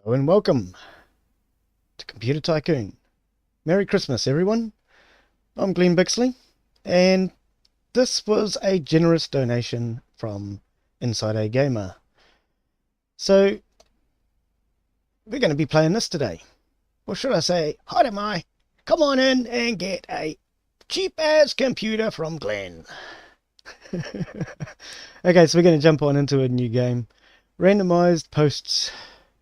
Hello and welcome to Computer Tycoon. Merry Christmas, everyone. I'm Glenn Bixley, and this was a generous donation from Inside a Gamer. So, we're going to be playing this today. Or should I say, hi to my, come on in and get a cheap-ass computer from Glenn. Okay, so we're going to jump on into a new game. Randomized posts,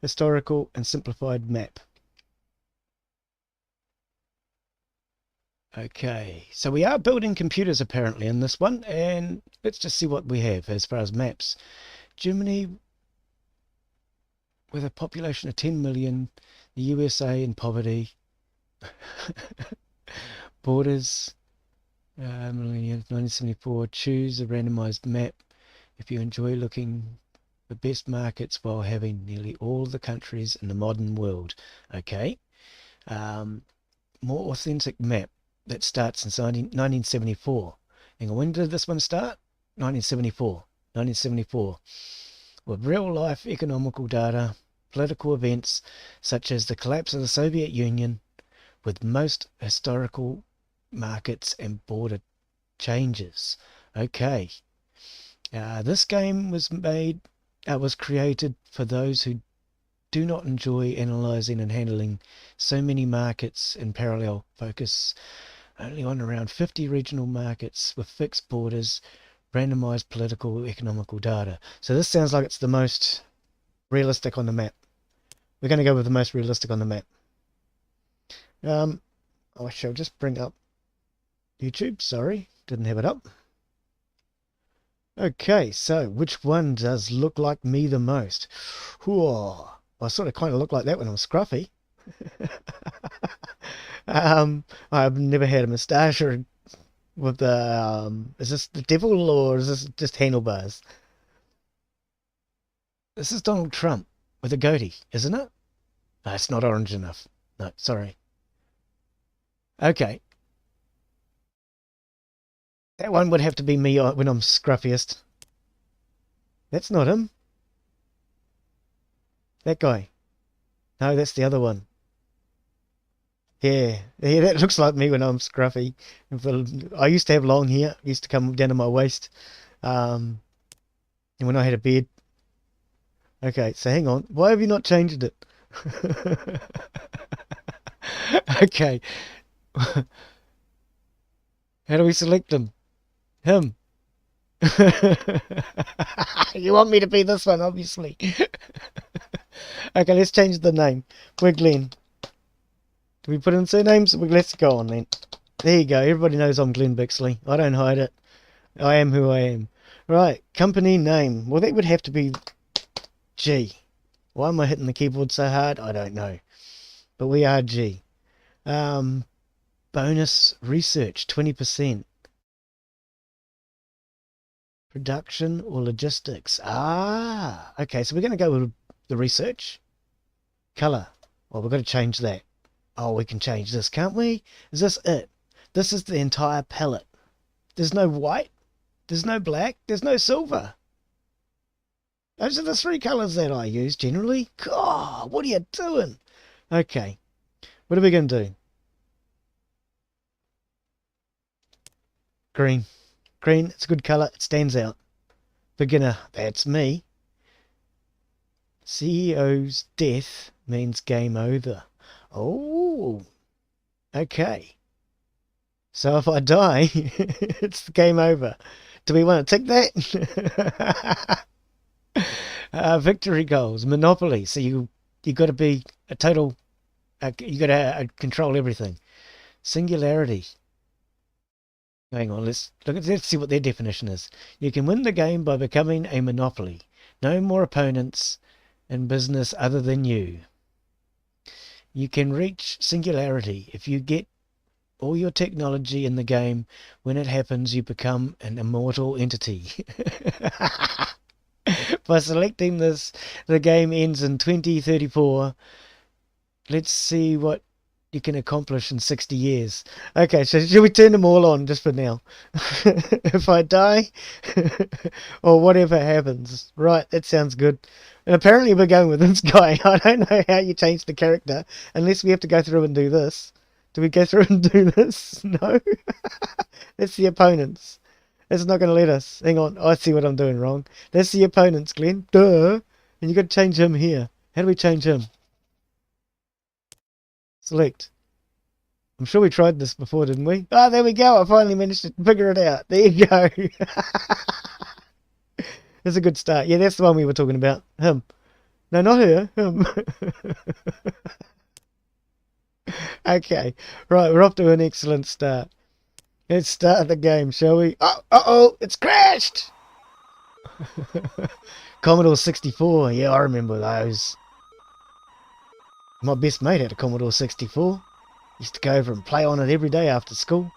historical and simplified map. Okay, so we are building computers apparently in this one, and let's just see what we have as far as maps. Germany with a population of 10 million, the USA in poverty, borders, millennium 1974, choose a randomized map if you enjoy looking for best markets while having nearly all the countries in the modern world. Okay, more authentic map. That starts in 1974. And when did this one start? 1974. 1974. With real-life economical data, political events such as the collapse of the Soviet Union, with most historical markets and border changes. Okay. This game was created for those who do not enjoy analyzing and handling so many markets in parallel, focus only on around 50 regional markets with fixed borders, randomized political economical data. So this sounds like it's the most realistic on the map. We're going to go with the most realistic on the map. I shall just bring up YouTube. Sorry, didn't have it up. Okay, so which one does look like me the most? Whoa, I sort of kind of look like that when I'm scruffy. I've never had a moustache or with the is this the devil or is this just handlebars? This is Donald Trump with a goatee, isn't it? No, it's not orange enough. No, sorry. Okay. That one would have to be me when I'm scruffiest. That's not him. That guy. No, that's the other one. Yeah, that looks like me when I'm scruffy. I used to have long hair. It used to come down to my waist. And when I had a beard. Okay, so hang on. Why have you not changed it? Okay. How do we select him? Him. You want me to be this one, obviously. Okay, let's change the name. We're Glenn. Do we put in surnames? Let's go on then. There you go. Everybody knows I'm Glenn Bixley. I don't hide it. I am who I am. Right, company name. Well, that would have to be G. Why am I hitting the keyboard so hard? I don't know. But we are G. Bonus research, 20%. Production or logistics. Okay, so we're going to go with the research. Color. Well, we've got to change that. Oh, we can change this, can't we? Is this it? This is the entire palette. There's no white. There's no black. There's no silver. Those are the three colours that I use generally. God, what are you doing? Okay. What are we going to do? Green. Green, it's a good colour. It stands out. Beginner, that's me. CEO's death means game over. Oh, okay. So if I die, it's the game over. Do we want to tick that? Victory goals, Monopoly. So you got to be a total. You got to control everything. Singularity. Hang on, let's see what their definition is. You can win the game by becoming a monopoly. No more opponents in business other than you. You can reach singularity if you get all your technology in the game. When it happens, you become an immortal entity. By selecting this, the game ends in 2034. Let's see what you can accomplish in 60 years. Okay, so should we turn them all on just for now? If I die, or whatever happens. Right, that sounds good. And apparently we're going with this guy. I don't know how you change the character, unless we have to go through and do this. Do we go through and do this? No? That's the opponents. It's not going to let us. Hang on, I see what I'm doing wrong. That's the opponents, Glenn. Duh! And you got to change him here. How do we change him? Select. I'm sure we tried this before, didn't we? Ah, there we go. I finally managed to figure it out. There you go. That's a good start. Yeah, that's the one we were talking about. Him. No, not her. Him. Okay. Right, we're off to an excellent start. Let's start the game, shall we? Uh-oh, it's crashed! Commodore 64. Yeah, I remember those. My best mate had a Commodore 64. Used to go over and play on it every day after school.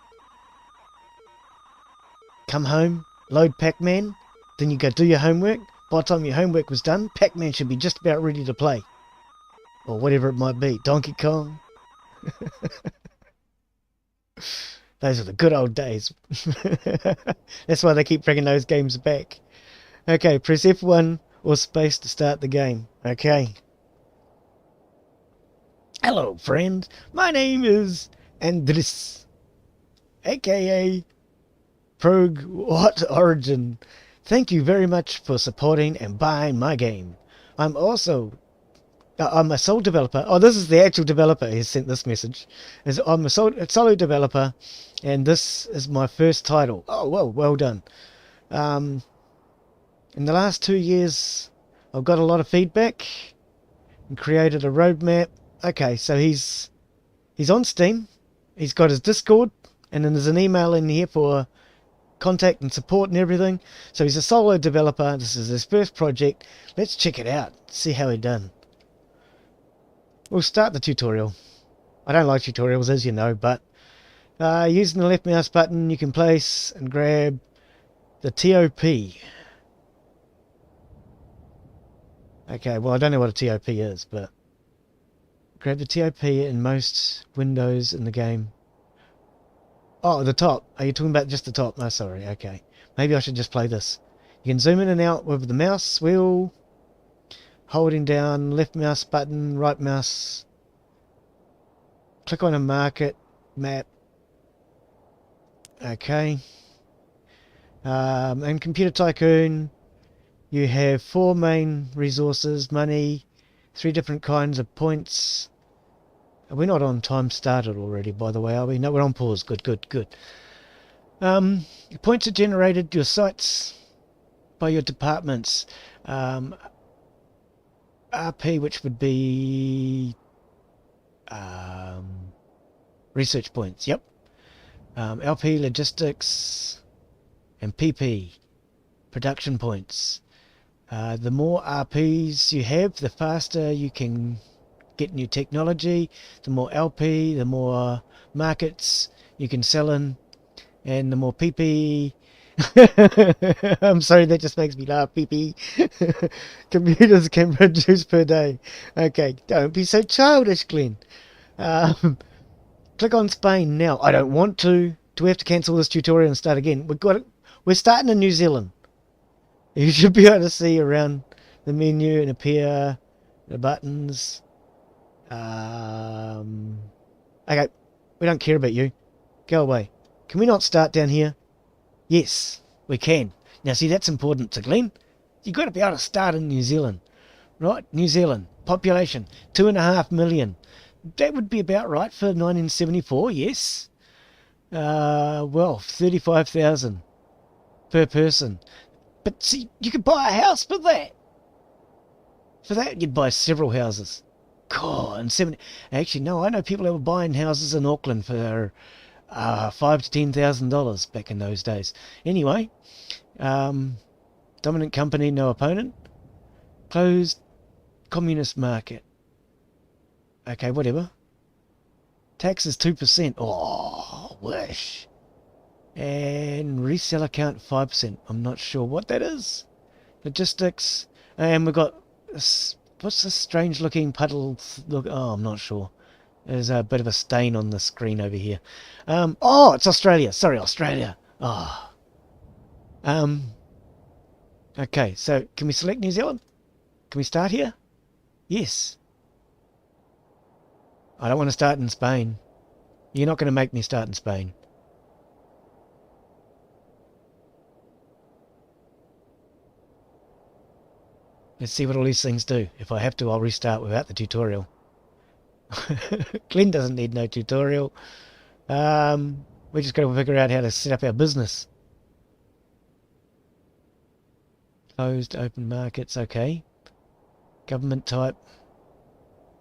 Come home, load Pac-Man, then you go do your homework. By the time your homework was done, Pac-Man should be just about ready to play. Or whatever it might be. Donkey Kong. Those are the good old days. That's why they keep bringing those games back. Okay, press F1 or space to start the game. Okay. Hello, friend. My name is Andris, aka Prog What Origin. Thank you very much for supporting and buying my game. I'm a sole developer. Oh, this is the actual developer who sent this message. I'm a solo developer, and this is my first title. Oh, well done. In the last 2 years, I've got a lot of feedback and created a roadmap. Okay, so he's on Steam. He's got his Discord, and then there's an email in here for contact and support and everything. So he's a solo developer. This is his first project. Let's check it out. See how he done. We'll start the tutorial. I don't like tutorials, as you know, but using the left mouse button, you can place and grab the TOP. Okay, well, I don't know what a TOP is, but grab the TOP in most windows in the game. Oh, the top. Are you talking about just the top? No, sorry. Okay. Maybe I should just play this. You can zoom in and out with the mouse wheel, holding down left mouse button, right mouse. Click on a market map. Okay. And Computer Tycoon, you have 4 main resources: money, 3 different kinds of points. We're not on time started already, by the way, are we? No, we're on pause. Good. Points are generated your sites by your departments. RP, which would be research points. Yep. LP, logistics, and PP, production points. The more RPs you have, the faster you can get new technology. The more LP, the more markets you can sell in, and the more PP. I'm sorry, that just makes me laugh. PP. Computers can produce per day. Okay, don't be so childish, Glenn. Click on Spain now. I don't want to. Do we have to cancel this tutorial and start again? We're starting in New Zealand. You should be able to see around the menu and appear the buttons. Okay, we don't care about you. Go away. Can we not start down here? Yes, we can. Now see, that's important to Glenn. You've got to be able to start in New Zealand. Right? New Zealand. Population, 2.5 million. That would be about right for 1974, yes. Well, 35,000 per person. But see, you could buy a house for that. For that, you'd buy several houses. God, and 70. Actually, no, I know people that were buying houses in Auckland for $5,000 to $10,000 back in those days. Anyway, dominant company, no opponent. Closed communist market. Okay, whatever. Tax is 2%. Oh, wish. And resell account 5%. I'm not sure what that is. Logistics. And we've got this, what's this strange looking puddle look? Oh, I'm not sure. There's a bit of a stain on the screen over here. Oh, it's Australia. Sorry, Australia. Oh. Okay, so can we select New Zealand? Can we start here? Yes. I don't want to start in Spain. You're not going to make me start in Spain. Let's see what all these things do. If I have to, I'll restart without the tutorial. Glenn doesn't need no tutorial. We just got to figure out how to set up our business. Closed, open markets, okay. Government type,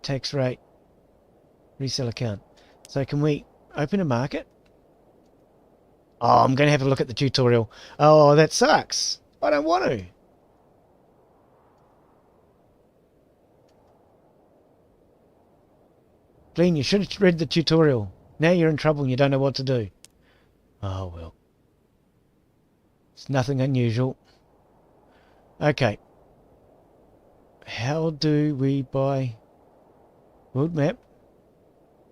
tax rate, resale account. So can we open a market? Oh, I'm going to have to look at the tutorial. Oh, that sucks. I don't want to. Glenn, you should have read the tutorial. Now you're in trouble and you don't know what to do. Oh, well. It's nothing unusual. Okay. How do we buy world map?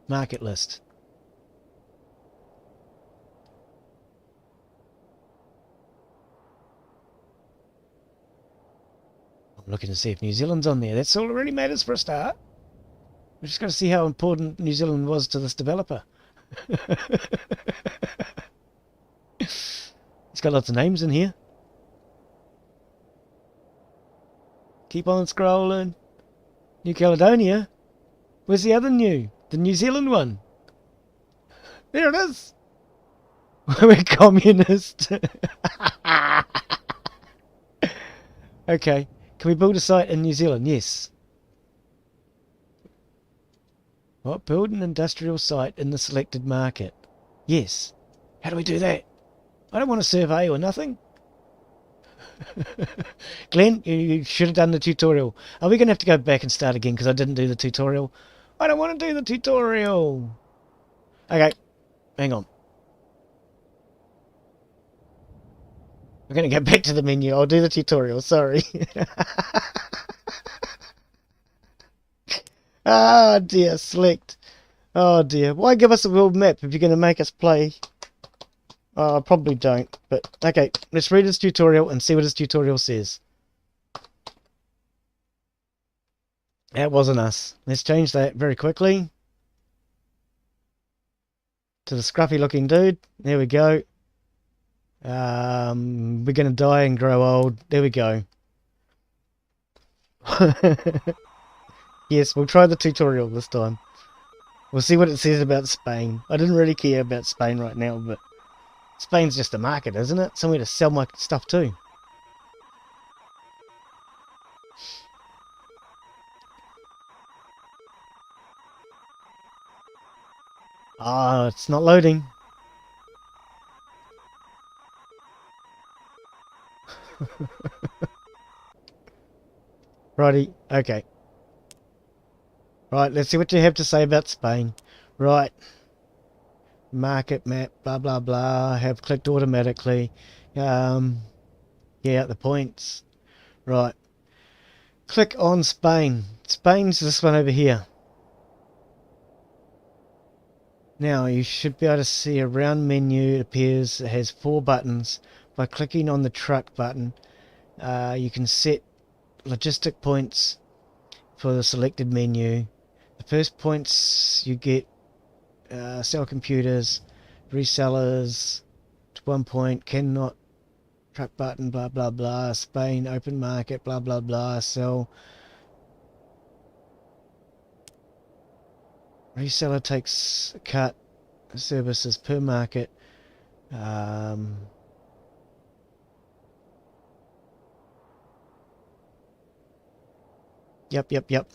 Market list. I'm looking to see if New Zealand's on there. That's all that really matters for a start. We've just got to see how important New Zealand was to this developer. It's got lots of names in here. Keep on scrolling. New Caledonia? Where's the other new? The New Zealand one. There it is. We're communist. Okay. Can we build a site in New Zealand? Yes. What? Build an industrial site in the selected market. Yes. How do we do that? I don't want a survey or nothing. Glenn, you should have done the tutorial. Are we going to have to go back and start again because I didn't do the tutorial? I don't want to do the tutorial. Okay, hang on. We're going to go back to the menu. I'll do the tutorial, sorry. Ah, dear, select. Oh, dear. Why give us a world map if you're going to make us play? Oh, I probably don't, but okay, let's read his tutorial and see what his tutorial says. That wasn't us. Let's change that very quickly to the scruffy looking dude. There we go. We're going to die and grow old. There we go. Yes, we'll try the tutorial this time. We'll see what it says about Spain. I didn't really care about Spain right now, but Spain's just a market, isn't it? Somewhere to sell my stuff to. Ah, it's not loading. Righty, okay. Right, let's see what you have to say about Spain. Right. Market map, blah, blah, blah. Have clicked automatically. Yeah, the points. Right. Click on Spain. Spain's this one over here. Now, you should be able to see a round menu. It appears it has 4 buttons. By clicking on the truck button, you can set logistic points for the selected menu. The first points you get sell computers, resellers to 1 point, cannot truck button, blah blah blah, Spain, open market, blah blah blah, sell. Reseller takes a cut, services per market. Yep.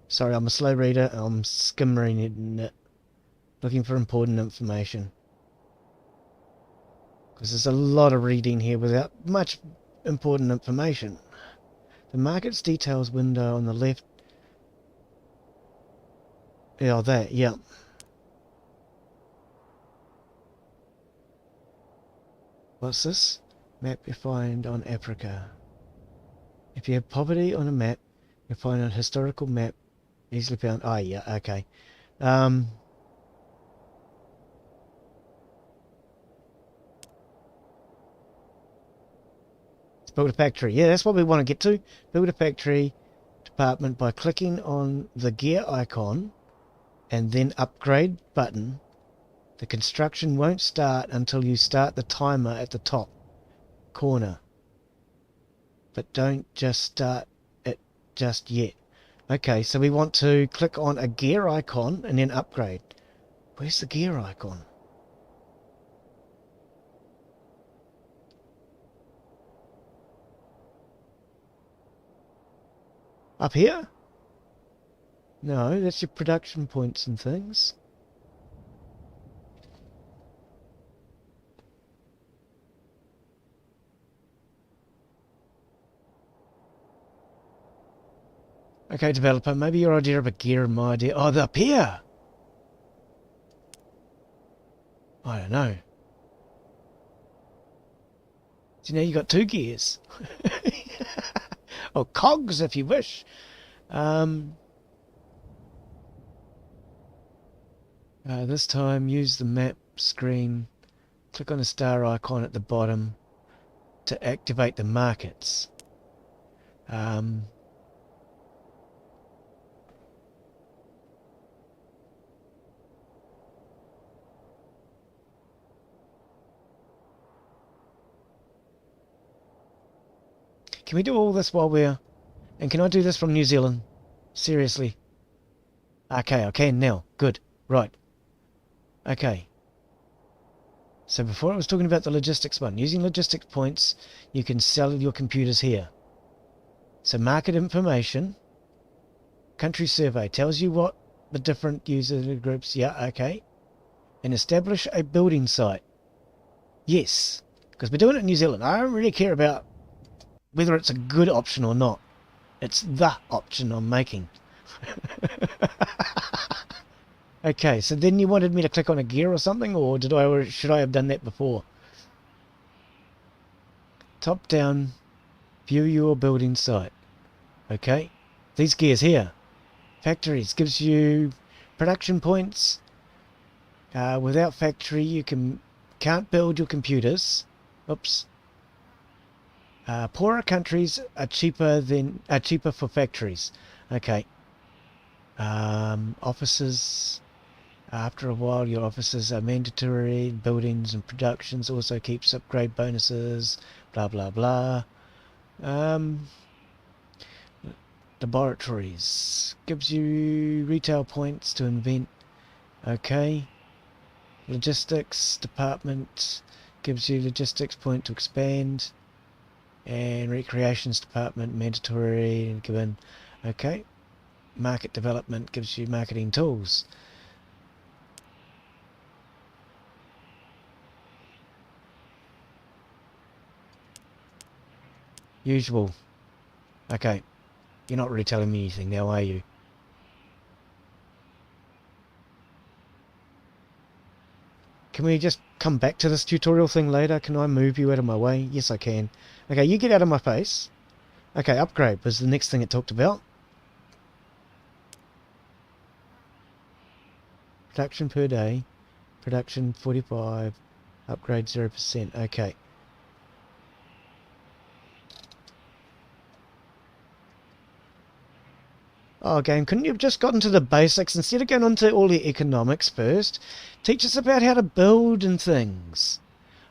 Sorry, I'm a slow reader. I'm skimming it, looking for important information. Because there's a lot of reading here without much important information. The markets details window on the left. Yeah, that, yeah. What's this? Map you find on Africa. If you have poverty on a map, You find a historical map easily found. Oh yeah, okay. Let's build a factory. Yeah, that's what we want to get to. Build a factory department by clicking on the gear icon and then upgrade button. The construction won't start until you start the timer at the top corner. But don't just start it just yet. Okay, so we want to click on a gear icon and then upgrade. Where's the gear icon? Up here? No, that's your production points and things. Okay, developer, maybe your idea of a gear and my idea... Oh, they're up here! I don't know. So now you got 2 gears. Or cogs, if you wish. This time, use the map screen. Click on the star icon at the bottom to activate the markets. Can we do all this while we're... And can I do this from New Zealand? Seriously? Okay, I can now. Good. Right. Okay. So before I was talking about the logistics one. Using logistics points, you can sell your computers here. So market information. Country survey. Tells you what the different user groups... Yeah, okay. And establish a building site. Yes. Because we're doing it in New Zealand. I don't really care about whether it's a good option or not. It's the option I'm making. Okay, so then you wanted me to click on a gear or something, or should I have done that before? Top down, view your building site. Okay, these gears here. Factories gives you production points. Without factory, you can't build your computers. Oops. Poorer countries are cheaper for factories. Okay. Offices. After a while, your offices are mandatory. Buildings and productions also keeps upgrade bonuses. Blah blah blah. Laboratories gives you retail points to invent. Okay. Logistics department gives you logistics point to expand. And recreations department mandatory and given. Okay. Market development gives you marketing tools. Usual. Okay. You're not really telling me anything now, are you? Can we just come back to this tutorial thing later? Can I move you out of my way? Yes, I can. Okay, you get out of my face. Okay, upgrade was the next thing it talked about. Production per day. Production 45. Upgrade 0%. Okay. Oh, game, couldn't you have just gotten to the basics instead of going on to all the economics first? Teach us about how to build and things.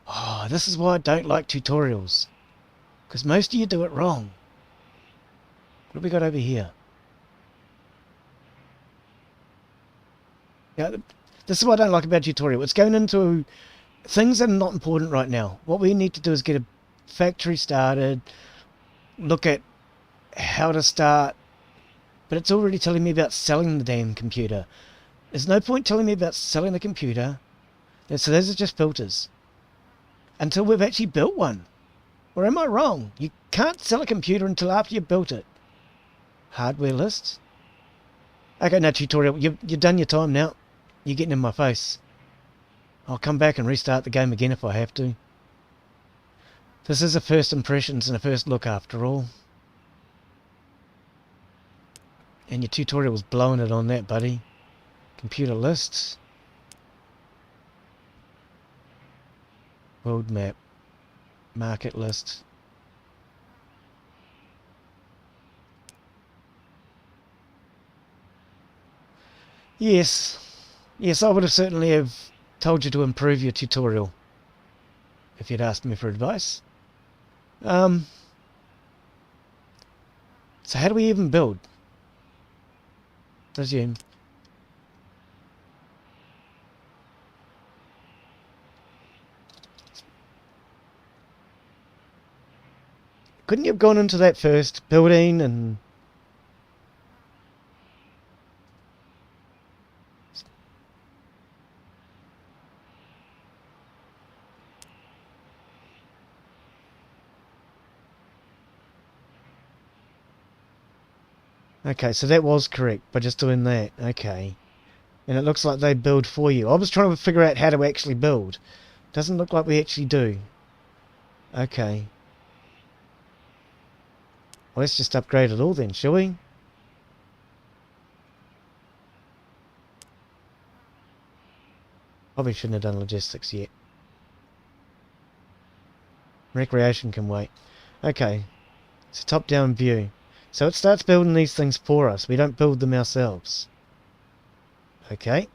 Oh, this is why I don't like tutorials. Because most of you do it wrong. What have we got over here? Yeah, this is what I don't like about tutorial. It's going into things that are not important right now. What we need to do is get a factory started, look at how to start, but it's already telling me about selling the damn computer. There's no point telling me about selling the computer. So those are just filters. Until we've actually built one. Or am I wrong? You can't sell a computer until after you've built it. Hardware list. Okay, no tutorial. You've done your time now. You're getting in my face. I'll come back and restart the game again if I have to. This is a first impressions and a first look after all. And your tutorial's blowing it on that, buddy. Computer lists. World map. Market list. Yes. Yes, I would have certainly have told you to improve your tutorial if you'd asked me for advice. So how do we even build? Resume. Couldn't you have gone into that first building and... Okay, so that was correct by just doing that. Okay. And it looks like they build for you. I was trying to figure out how to actually build. Doesn't look like we actually do. Okay. Well, let's just upgrade it all then, shall we? Probably shouldn't have done logistics yet. Recreation can wait. Okay. It's a top-down view. So it starts building these things for us. We don't build them ourselves. Okay.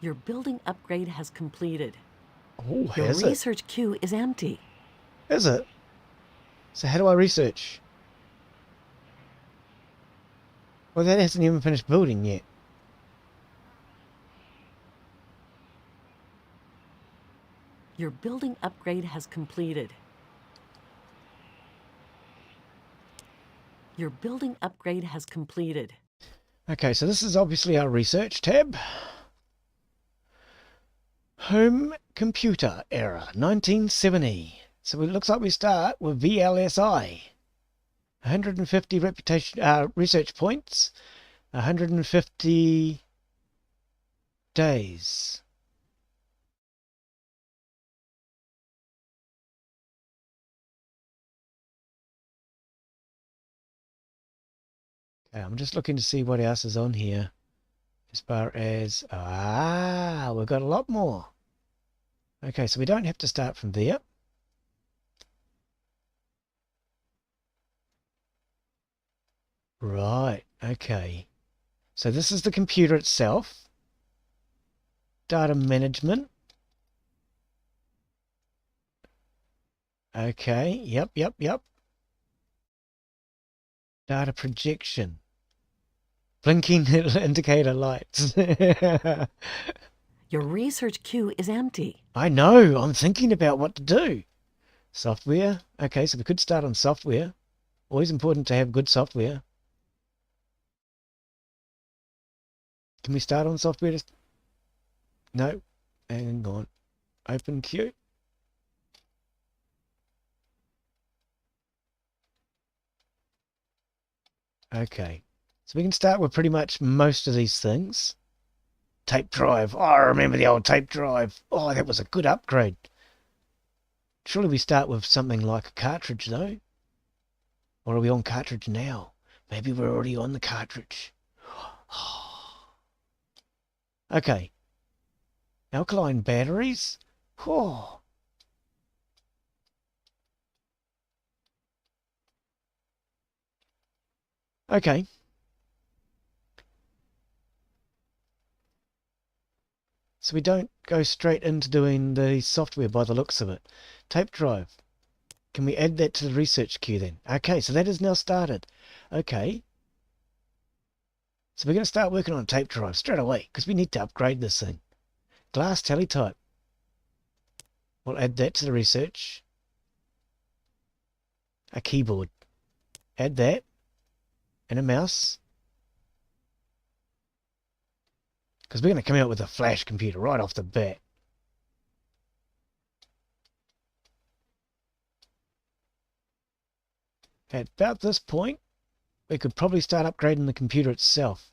Your building upgrade has completed. Oh, Your has it? research queue is empty. Is it? So how do I research? Well, that hasn't even finished building yet. Your building upgrade has completed. Your building upgrade has completed. Okay, so this is obviously our research tab. Home computer era, 1970. So it looks like we start with VLSI. 150 research points, 150 days. Okay, I'm just looking to see what else is on here. As far as... we've got a lot more. Okay, so we don't have to start from there. Right, okay. So this is the computer itself. Data management. Okay, yep. Data projection. Blinking indicator lights. Your research queue is empty. I know, I'm thinking about what to do. Software. Okay, so we could start on software. Always important to have good software. Can we start on software? No. Hang on. Open queue. Okay. So we can start with pretty much most of these things. Tape drive. Oh, I remember the old tape drive. Oh, that was a good upgrade. Surely we start with something like a cartridge, though. Or are we on cartridge now? Maybe we're already on the cartridge. Okay. Alkaline batteries? Oh. Okay. So we don't go straight into doing the software by the looks of it. Tape drive. Can we add that to the research queue then? Okay, so that is now started. Okay. So we're going to start working on a tape drive straight away because we need to upgrade this thing. Glass teletype. We'll add that to the research. A keyboard. Add that. And a mouse. Because we're going to come out with a flash computer right off the bat. At about this point, we could probably start upgrading the computer itself.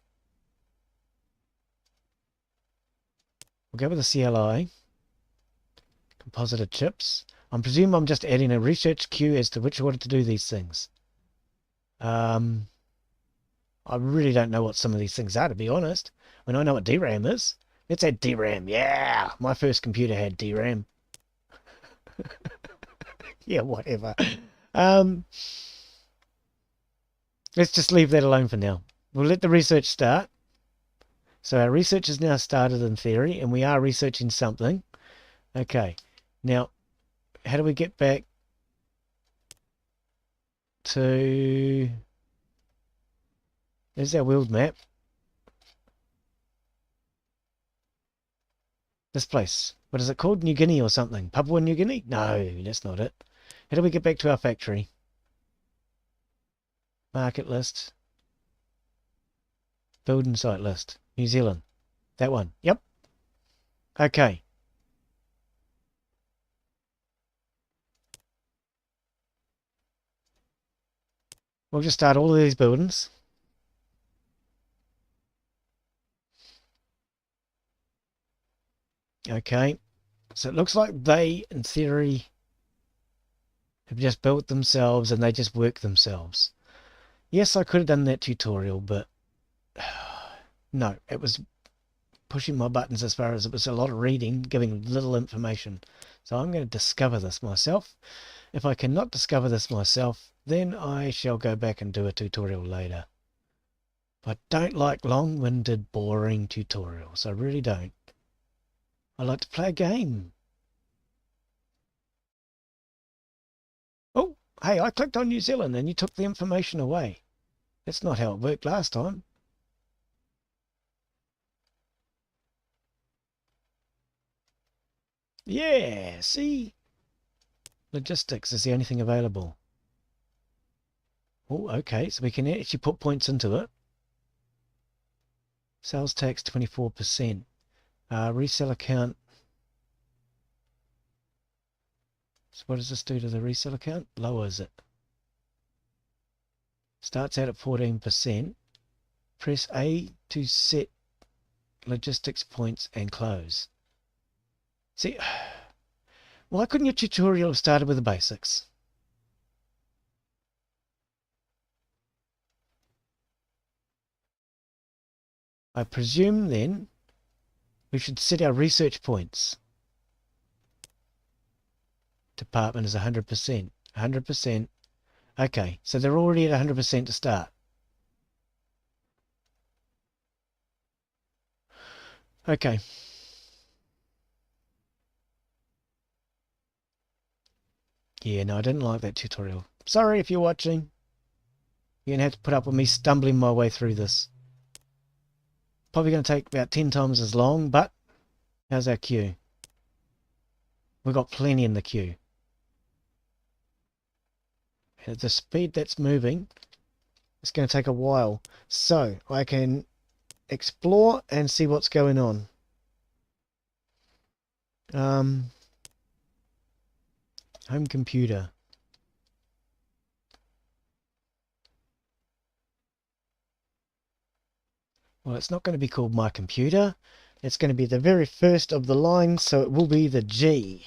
We'll go with the CLI. Compositor chips. I'm presuming I'm just adding a research queue as to which order to do these things. I really don't know what some of these things are, to be honest. I mean, I know what DRAM is. Let's add DRAM. Yeah, my first computer had DRAM. Yeah, whatever. Let's just leave that alone for now. We'll let the research start. So our research has now started in theory, and we are researching something. Okay, now, how do we get back to... There's our world map. This place. What is it called? New Guinea or something? Papua New Guinea? No, that's not it. How do we get back to our factory? Market list. Building site list. New Zealand. That one. Yep. Okay. We'll just start all of these buildings. Okay. So it looks like they, in theory, have just built themselves and they just work themselves. Yes, I could have done that tutorial, but no, it was pushing my buttons as far as it was a lot of reading, giving little information. So I'm going to discover this myself. If I cannot discover this myself, then I shall go back and do a tutorial later. I don't like long-winded, boring tutorials. I really don't. I like to play a game. Oh, hey, I clicked on New Zealand and you took the information away. That's not how it worked last time. Yeah, see? Logistics is the only thing available. Oh, okay, so we can actually put points into it. Sales tax 24%. Resale account. So what does this do to the resale account? Lowers it. Starts out at 14%. Press A to set logistics points and close. See, why couldn't your tutorial have started with the basics? I presume then we should set our research points. Department is 100%. 100%. Okay, so they're already at 100% to start. Okay. Yeah, no, I didn't like that tutorial. Sorry if you're watching. You're going to have to put up with me stumbling my way through this. Probably going to take about 10 times as long, but how's our queue? We've got plenty in the queue. And at the speed that's moving, it's going to take a while. So I can explore and see what's going on. Home computer. Well, it's not going to be called my computer. It's going to be the very first of the line, so it will be the G.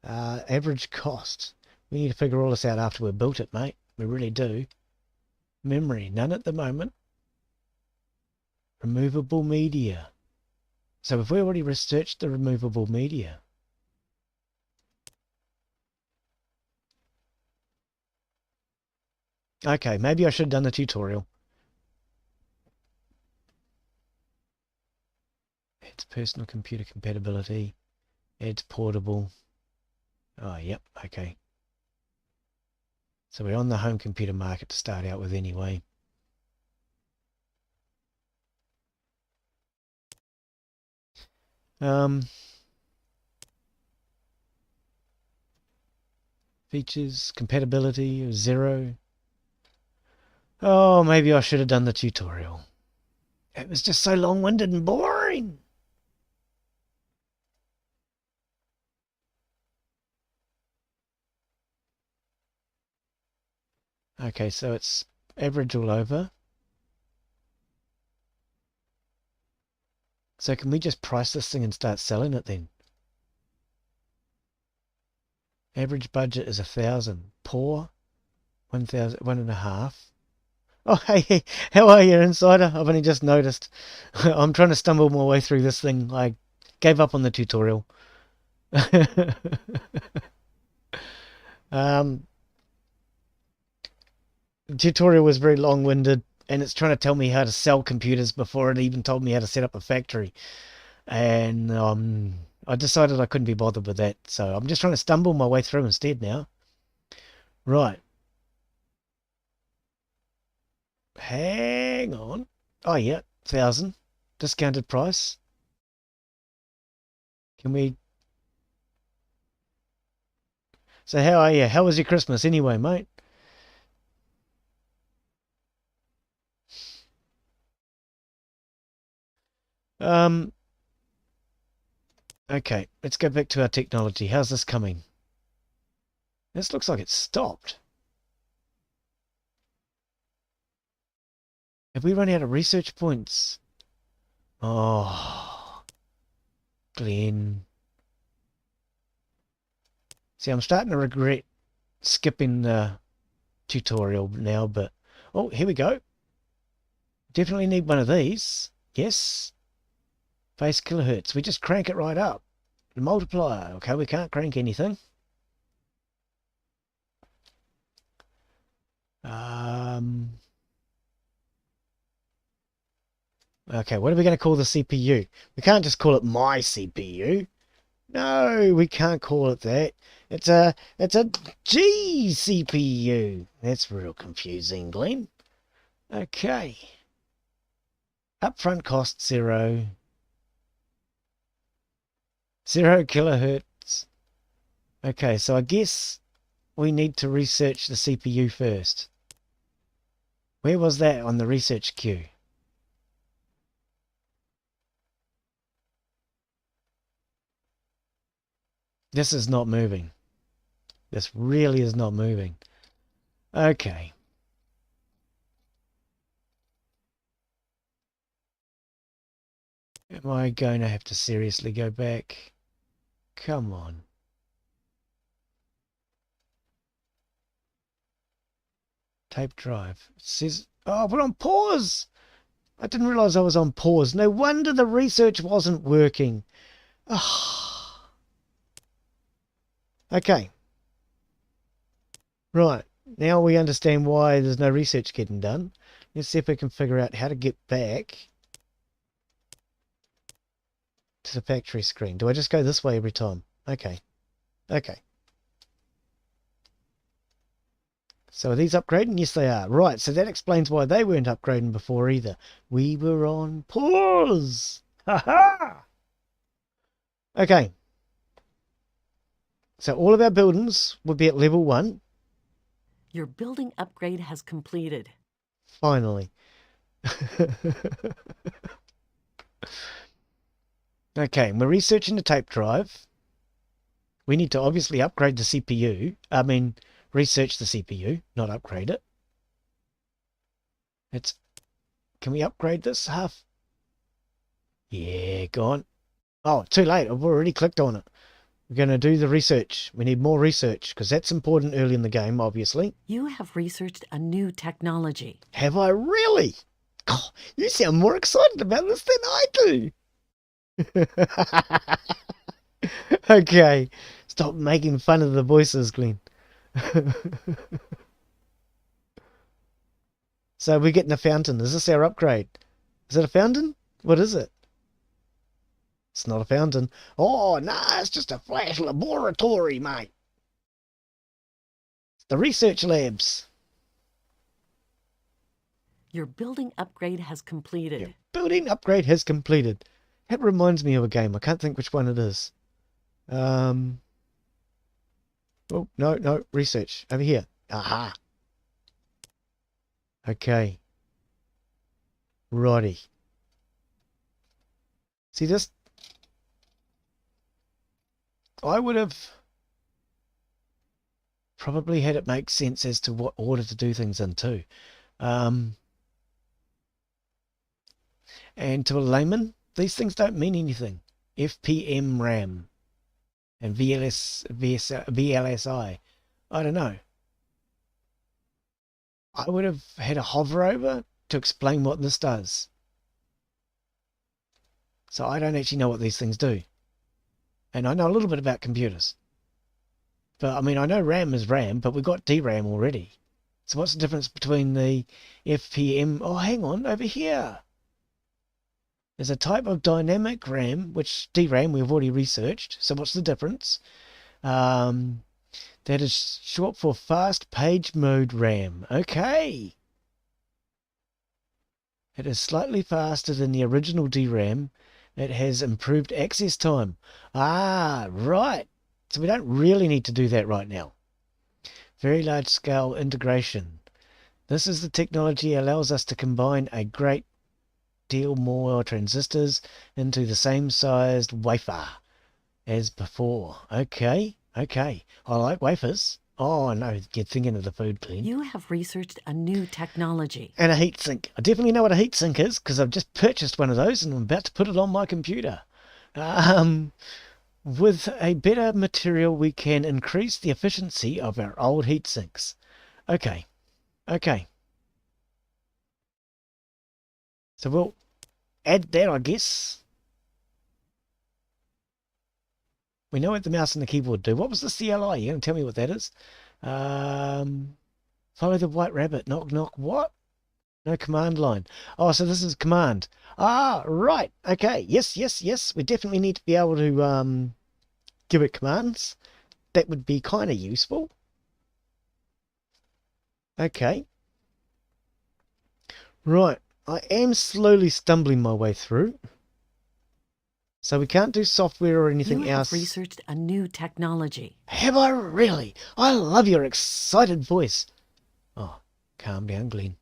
Average cost. We need to figure all this out after we've built it, mate. We really do. Memory, none at the moment. Removable media. So have we already researched the removable media? Okay, maybe I should have done the tutorial. It's personal computer compatibility. It's portable. Oh, yep, okay. So we're on the home computer market to start out with anyway. Features, compatibility, 0. Oh, maybe I should have done the tutorial. It was just so long-winded and boring. Okay, so it's average all over. So can we just price this thing and start selling it then? Average budget is 1,000. Poor, 1,000, 1.5. Oh, hey, how are you, Insider? I've only just noticed. I'm trying to stumble my way through this thing. I gave up on the tutorial. um, the tutorial was very long-winded, and it's trying to tell me how to sell computers before it even told me how to set up a factory. And I decided I couldn't be bothered with that, so I'm just trying to stumble my way through instead now. Right. Hang on. Oh, yeah, 1,000. Discounted price. Can we... So how are you? How was your Christmas anyway, mate? Okay, let's go back to our technology. How's this coming? This looks like it's stopped. Have we run out of research points? Oh, Glenn. See, I'm starting to regret skipping the tutorial now, but... Oh, here we go. Definitely need one of these. Yes. Base kilohertz. We just crank it right up. The multiplier. Okay, we can't crank anything. Okay, what are we going to call the CPU? We can't just call it my CPU. No, we can't call it that. It's a G CPU. That's real confusing, Glenn. Okay. Upfront cost 0. 0 kilohertz. Okay, so I guess we need to research the CPU first. Where was that on the research queue? This is not moving. This really is not moving. Okay. Am I going to have to seriously go back? Come on. Tape drive. It says, oh, we're on pause. I didn't realize I was on pause. No wonder the research wasn't working. Oh. Okay. Right. Now we understand why there's no research getting done. Let's see if we can figure out how to get back to the factory screen. Do I just go this way every time? Okay. Okay. So are these upgrading? Yes, they are. Right, so that explains why they weren't upgrading before either. We were on pause. Ha-ha! Okay. So all of our buildings would be at level 1. Your building upgrade has completed. Finally. Okay, we're researching the tape drive. We need to obviously upgrade the CPU. I mean, research the CPU, not upgrade it. Can we upgrade this half? Yeah, go on. Oh, too late. I've already clicked on it. We're going to do the research. We need more research because that's important early in the game, obviously. You have researched a new technology. Have I really? Oh, you sound more excited about this than I do. Okay, stop making fun of the voices, Glenn. So we're getting a fountain. Is this our upgrade? Is it a fountain? What is it? It's not a fountain. Oh, nah, it's just a flash laboratory, mate. It's the research labs. Your building upgrade has completed. Your building upgrade has completed. That reminds me of a game. I can't think which one it is. Oh, no, research. Over here. Aha. Okay. Righty. See this? I would have probably had it make sense as to what order to do things in too. And to a layman, these things don't mean anything. FPM RAM. and VLSI. I don't know. I would have had a hover over to explain what this does. So I don't actually know what these things do. And I know a little bit about computers. But I mean, I know RAM is RAM, but we've got DRAM already. So what's the difference between the FPM? Oh, hang on, over here. There's a type of dynamic RAM, which DRAM we've already researched. So what's the difference? That is short for fast page mode RAM. Okay. It is slightly faster than the original DRAM. It has improved access time. Ah, right. So we don't really need to do that right now. Very large scale integration. This is the technology that allows us to combine a great deal more transistors into the same sized wafer as before. Okay. I like wafers. Oh, no, you're thinking of the food clean. You have researched a new technology. And a heatsink. I definitely know what a heatsink is because I've just purchased one of those and I'm about to put it on my computer. With a better material, we can increase the efficiency of our old heatsinks. Okay. So we'll add that, I guess. We know what the mouse and the keyboard do. What was the CLI? You going to tell me what that is? Follow the white rabbit. Knock, knock. What? No command line. Oh, so this is command. Ah, right. Okay. Yes. We definitely need to be able to give it commands. That would be kind of useful. Okay. Right. I am slowly stumbling my way through. So we can't do software or anything else. You have researched a new technology. Have I really? I love your excited voice. Oh, calm down, Glenn.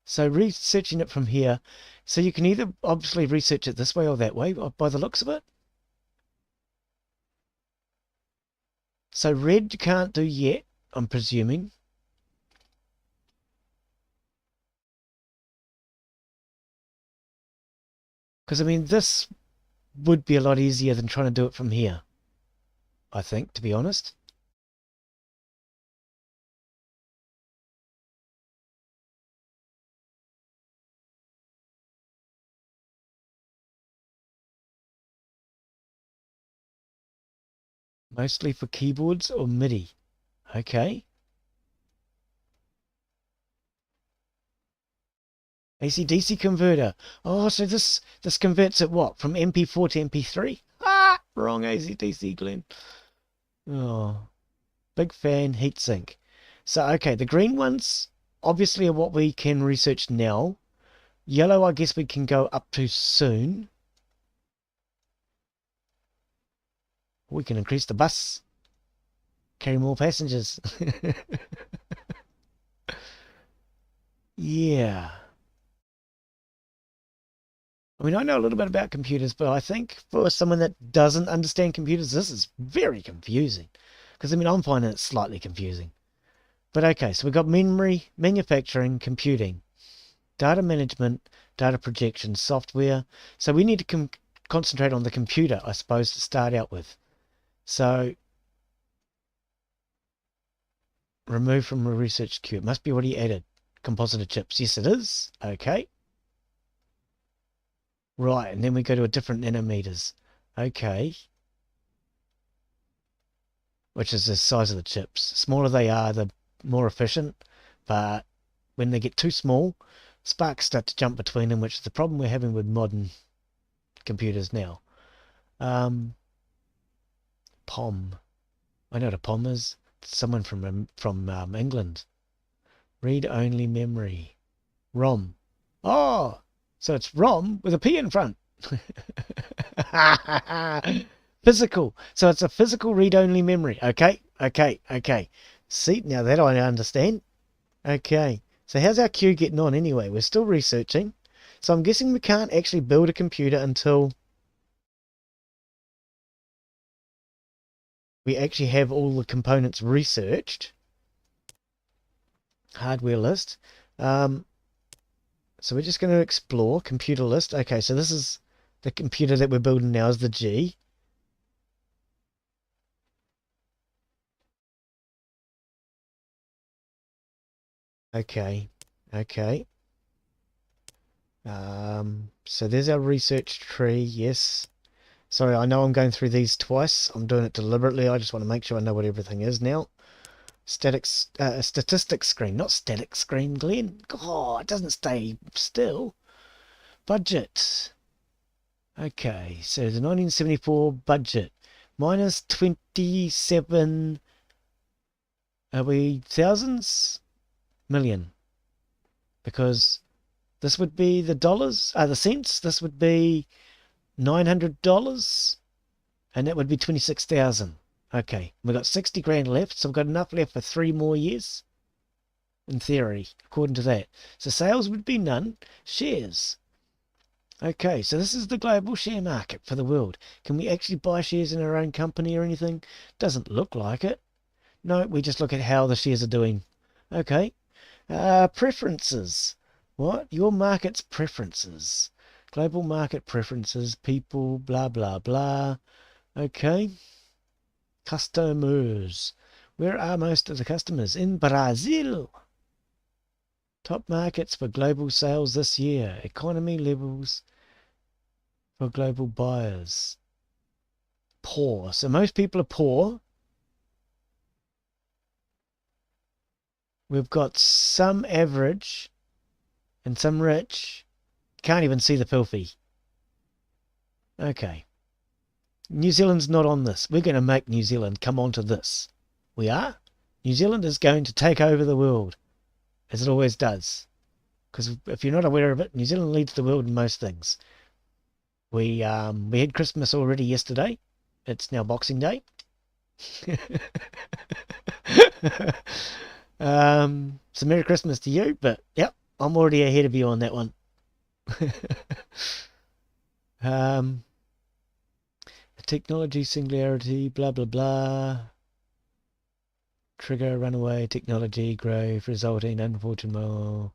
So researching it from here. So you can either obviously research it this way or that way by the looks of it. So red you can't do yet, I'm presuming. Because, I mean, this would be a lot easier than trying to do it from here, I think, to be honest. Mostly for keyboards or MIDI. Okay. AC-DC converter. Oh, so this converts it what? From MP4 to MP3? Ah, wrong AC-DC, Glenn. Oh, big fan, heatsink. So, okay, the green ones obviously are what we can research now. Yellow, I guess we can go up to soon. We can increase the bus. Carry more passengers. Yeah. I mean, I know a little bit about computers, but I think for someone that doesn't understand computers, this is very confusing. Because, I mean, I'm finding it slightly confusing. But okay, so we've got memory, manufacturing, computing, data management, data projection, software. So we need to concentrate on the computer, I suppose, to start out with. So, remove from a research queue. It must be what he added. Compositor chips. Yes, it is. Okay. Right, and then we go to a different nanometers. Okay. Which is the size of the chips. The smaller they are, the more efficient. But when they get too small, sparks start to jump between them, which is the problem we're having with modern computers now. POM. I know what a POM is. It's someone from England. Read-only memory. ROM. Oh! So it's ROM with a P in front. Physical. So it's a physical read-only memory. Okay. See, now that I understand. Okay. So how's our queue getting on anyway? We're still researching. So I'm guessing we can't actually build a computer until we actually have all the components researched. Hardware list. So we're just going to explore computer list. Okay, so this is the computer that we're building now is the G. Okay. Okay. So there's our research tree. Yes. Sorry, I know I'm going through these twice. I'm doing it deliberately. I just want to make sure I know what everything is now. Statistics screen, not static screen, Glenn. God, it doesn't stay still. Budget. Okay, so the 1974 budget minus 27. Are we thousands? Million. Because this would be the dollars, the cents. This would be $900, and that would be 26,000. Okay, we've got 60 grand left, so we've got enough left for 3 more years. In theory, according to that. So sales would be none. Shares. Okay, so this is the global share market for the world. Can we actually buy shares in our own company or anything? Doesn't look like it. No, we just look at how the shares are doing. Okay. Preferences. What? Your market's preferences. Global market preferences, people, blah, blah, blah. Okay. Customers. Where are most of the customers? In Brazil. Top markets for global sales this year. Economy levels for global buyers. Poor. So most people are poor. We've got some average and some rich. Can't even see the filthy. Okay. New Zealand's not on this. We're going to make New Zealand come onto this. We are? New Zealand is going to take over the world, as it always does. Because if you're not aware of it, New Zealand leads the world in most things. We had Christmas already yesterday. It's now Boxing Day. So Merry Christmas to you, but yep, I'm already ahead of you on that one. Technology singularity, blah blah blah. Trigger runaway technology growth resulting unfortunate.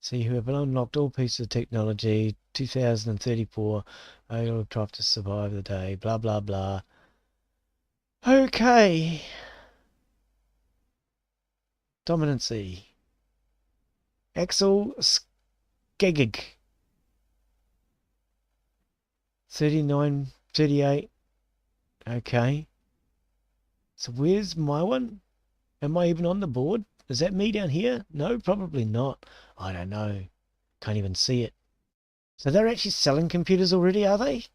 So you have unlocked all pieces of technology. 2034. I'll try to survive the day. Blah blah blah. Okay. Dominancy. Axel Skegig. 39, 38. Okay. So where's my one? Am I even on the board? Is that me down here? No, probably not. I don't know. Can't even see it. So they're actually selling computers already, are they?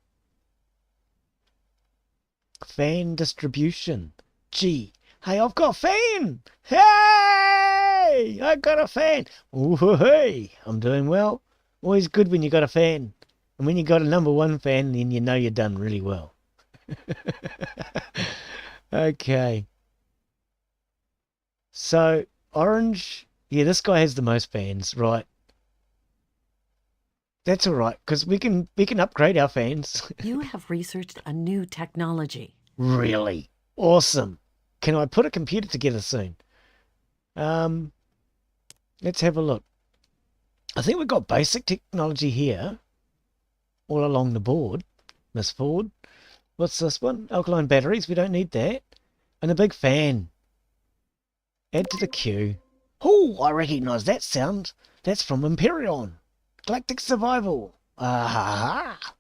Fan distribution. Gee. Hey, I've got a fan! Hey! I got a fan! Ooh, hey! I'm doing well. Always good when you got a fan. And when you got a #1 fan, then you know you're done really well. Okay. So, orange. Yeah, this guy has the most fans, right? That's all right, because we can upgrade our fans. You have researched a new technology. Really? Awesome. Can I put a computer together soon? Let's have a look. I think we've got basic technology here, all along the board. Miss Ford. What's this one? Alkaline batteries. We don't need that. And a big fan. Add to the queue. Oh, I recognise that sound. That's from Imperion. Galactic Survival. Ah ha ha.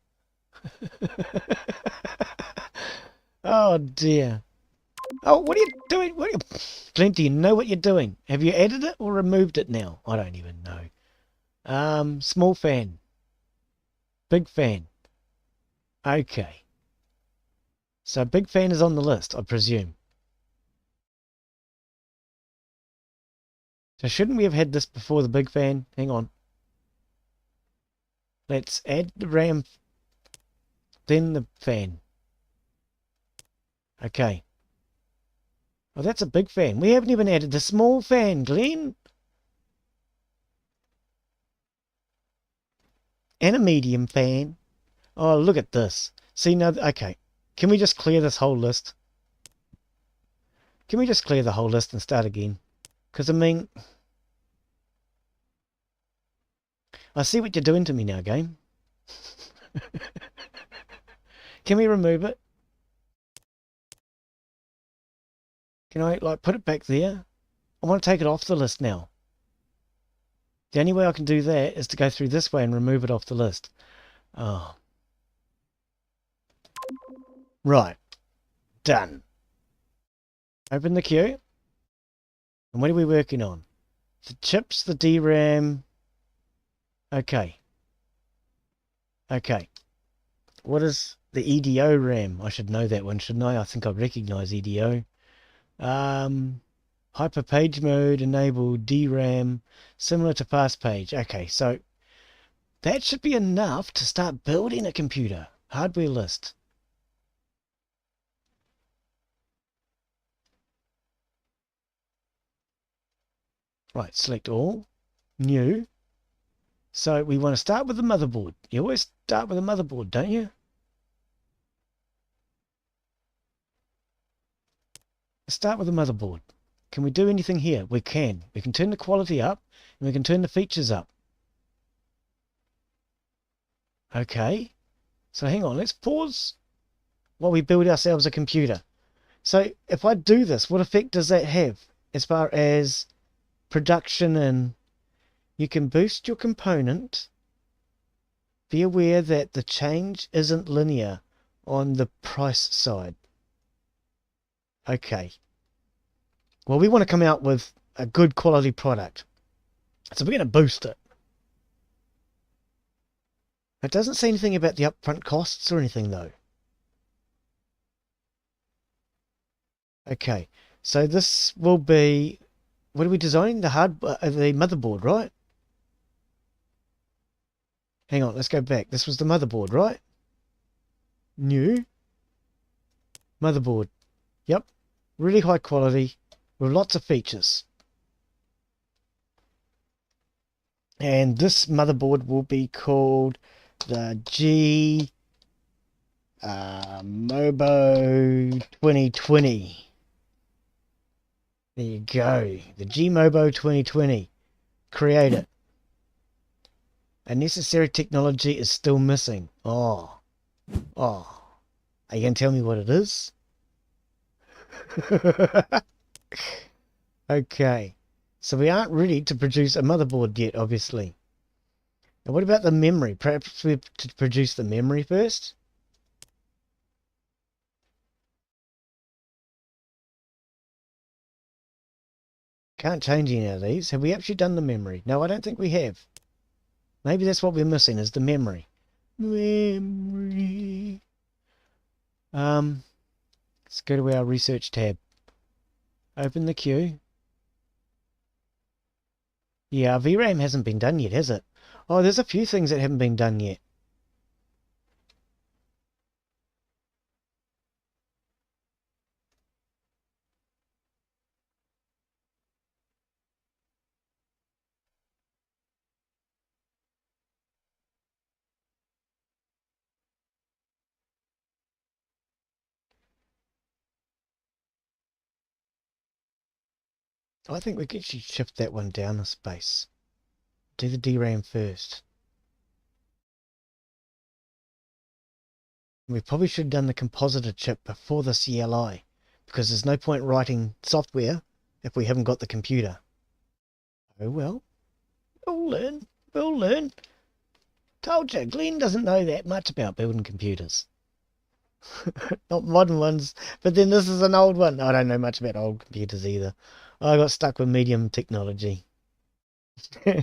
Oh dear. Oh, what are you doing? Clint, do you know what you're doing? Have you added it or removed it now? I don't even know. Small fan. Big fan. Okay. So big fan is on the list, I presume. So shouldn't we have had this before the big fan? Hang on. Let's add the RAM, then the fan. Okay. Oh, that's a big fan. We haven't even added the small fan, Glenn. And a medium fan. Oh, look at this. See, now, okay. Can we just clear this whole list? Can we just clear the whole list and start again? Because, I mean, I see what you're doing to me now, game. Can we remove it? Can I, like, put it back there? I want to take it off the list now. The only way I can do that is to go through this way and remove it off the list. Oh. Right. Done. Open the queue. And what are we working on? The chips, the DRAM. Okay. Okay. What is the EDO RAM? I should know that one, shouldn't I? I think I recognize EDO. Hyper page mode enabled DRAM, similar to fast page. Okay, so that should be enough to start building a computer. Hardware list. Right, select all. New. So we want to start with the motherboard. You always start with the motherboard, don't you? Let's start with the motherboard. Can we do anything here? We can. We can turn the quality up and we can turn the features up. Okay. So hang on, let's pause while we build ourselves a computer. So if I do this, what effect does that have as far as production? And you can boost your component. Be aware that the change isn't linear on the price side. Okay. Well, we want to come out with a good quality product. So we're going to boost it. It doesn't say anything about the upfront costs or anything, though. Okay. So this will be... What are we designing? The motherboard, right? Hang on, let's go back. This was the motherboard, right? New. Motherboard. Yep. Really high quality with lots of features. And this motherboard will be called the G Mobo 2020. There you go. The G Mobo 2020. Create it. A necessary technology is still missing. Oh. Oh. Are you going to tell me what it is? Okay. So we aren't ready to produce a motherboard yet, obviously. Now what about the memory? Perhaps we have to produce the memory first? Can't change any of these. Have we actually done the memory? No, I don't think we have. Maybe that's what we're missing, is the memory. Memory. Let's go to our research tab. Open the queue. Yeah, our VRAM hasn't been done yet, has it? Oh, there's a few things that haven't been done yet. I think we could actually shift that one down a space. Do the DRAM first. We probably should have done the compositor chip before the CLI, because there's no point writing software if we haven't got the computer. Oh well. We'll learn. We'll learn. Told you, Glenn doesn't know that much about building computers. Not modern ones, but then this is an old one. I don't know much about old computers either. I got stuck with medium technology. I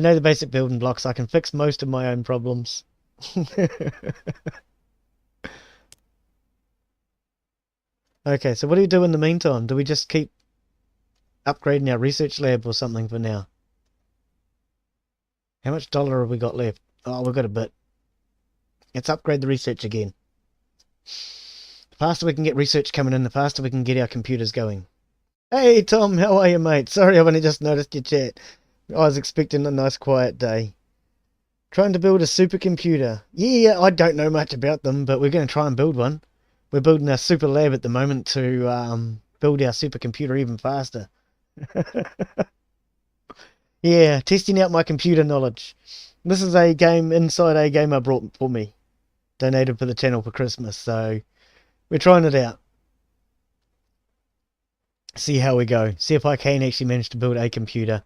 know the basic building blocks. I can fix most of my own problems. Okay, so what do we do in the meantime? Do we just keep upgrading our research lab or something for now? How much dollar have we got left? Oh, we've got a bit. Let's upgrade the research again. The faster we can get research coming in, the faster we can get our computers going. Hey Tom, how are you, mate? Sorry, I've only just noticed your chat. I was expecting a nice quiet day. Trying to build a supercomputer. Yeah, I don't know much about them, but we're going to try and build one. We're building our super lab at the moment to build our supercomputer even faster. Yeah, testing out my computer knowledge. This is a game inside a game I brought for me. Donated for the channel for Christmas, so we're trying it out. see how we go. See if I can actually manage to build a computer.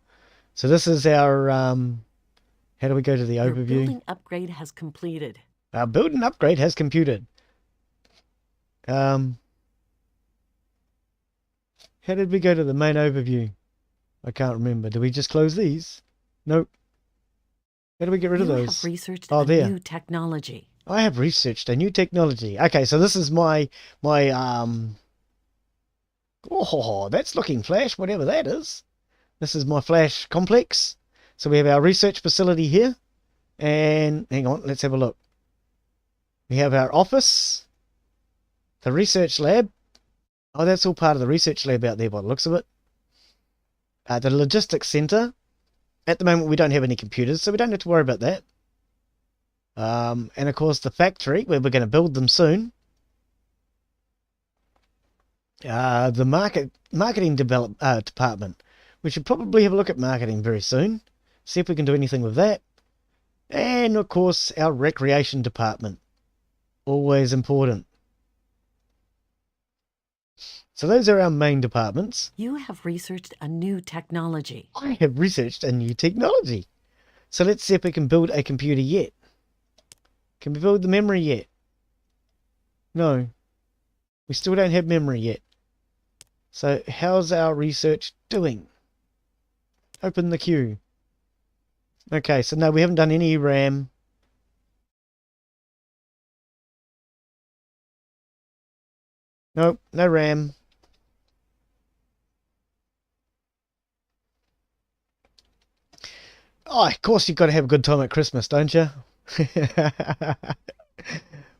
So this is our, how do we go to the Your overview? building upgrade has completed. Our building upgrade has computed. How did we go to the main overview? I can't remember. Did we just close these? Nope. How do we get rid of You those? have researched Oh, a there. new technology. I have researched a new technology. Okay, so this is my oh, that's looking flash, whatever that is. This is my flash complex. So we have our research facility here. And hang on, let's have a look. We have our office, the research lab. Oh, that's all part of the research lab out there by the looks of it. The logistics center. At the moment, we don't have any computers, so we don't have to worry about that. And of course, the factory, where we're going to build them soon. The marketing department. We should probably have a look at marketing very soon. See if we can do anything with that. And of course, our recreation department. Always important. So those are our main departments. You have researched a new technology. I have researched a new technology. So let's see if we can build a computer yet. Can we build the memory yet? No. We still don't have memory yet. So how's our research doing? Open the queue. Okay, so no, we haven't done any RAM. Nope, no RAM. Oh, of course you've got to have a good time at Christmas, don't you?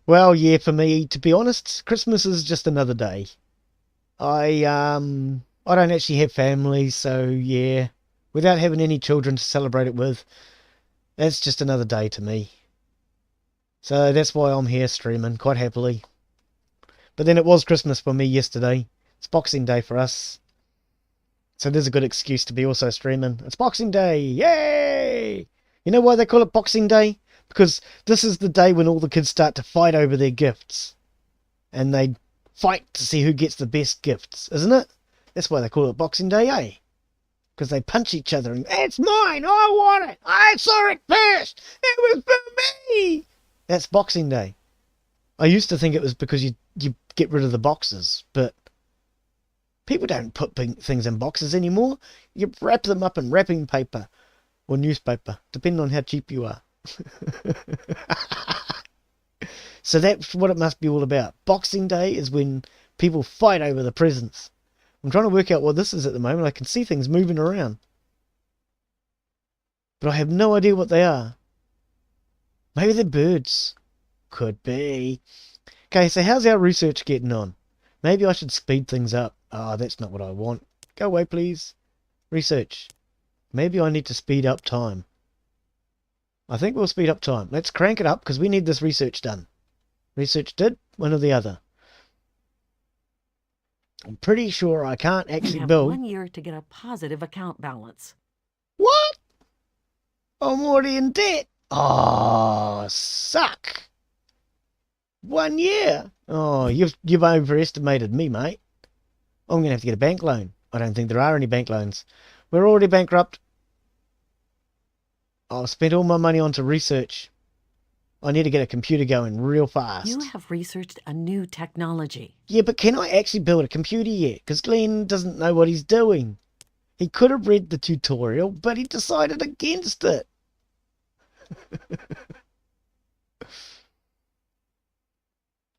Well, yeah, for me, to be honest, Christmas is just another day. I don't actually have family, so yeah, without having any children to celebrate it with, that's just another day to me. So that's why I'm here streaming quite happily. But then it was Christmas for me yesterday. It's Boxing Day for us. So there's a good excuse to be also streaming. It's Boxing Day! Yay! You know why they call it Boxing Day? Because this is the day when all the kids start to fight over their gifts. And they fight to see who gets the best gifts, isn't it? That's why they call it Boxing Day, eh? Because they punch each other and, it's mine! I want it! I saw it first! It was for me! That's Boxing Day. I used to think it was because you get rid of the boxes, but people don't put things in boxes anymore. You wrap them up in wrapping paper or newspaper, depending on how cheap you are. So that's what it must be all about. Boxing Day is when people fight over the presents. I'm trying to work out what this is at the moment. I can see things moving around, but I have no idea what they are. Maybe they're birds. Could be. Okay, so how's our research getting on? Maybe I should speed things up. Oh, that's not what I want. Go away, please. Research. Maybe I need to speed up time. I think we'll speed up time. Let's crank it up because we need this research done. Research did, one or the other. I'm pretty sure I can't You actually have build. 1 year to get a positive account balance. What? I'm already in debt. Oh, suck. 1 year. Oh, you've overestimated me, mate. I'm going to have to get a bank loan. I don't think there are any bank loans. We're already bankrupt. I've spent all my money onto research. I need to get a computer going real fast. You have researched a new technology. Yeah, but can I actually build a computer yet? Because Glenn doesn't know what he's doing. He could have read the tutorial, but he decided against it.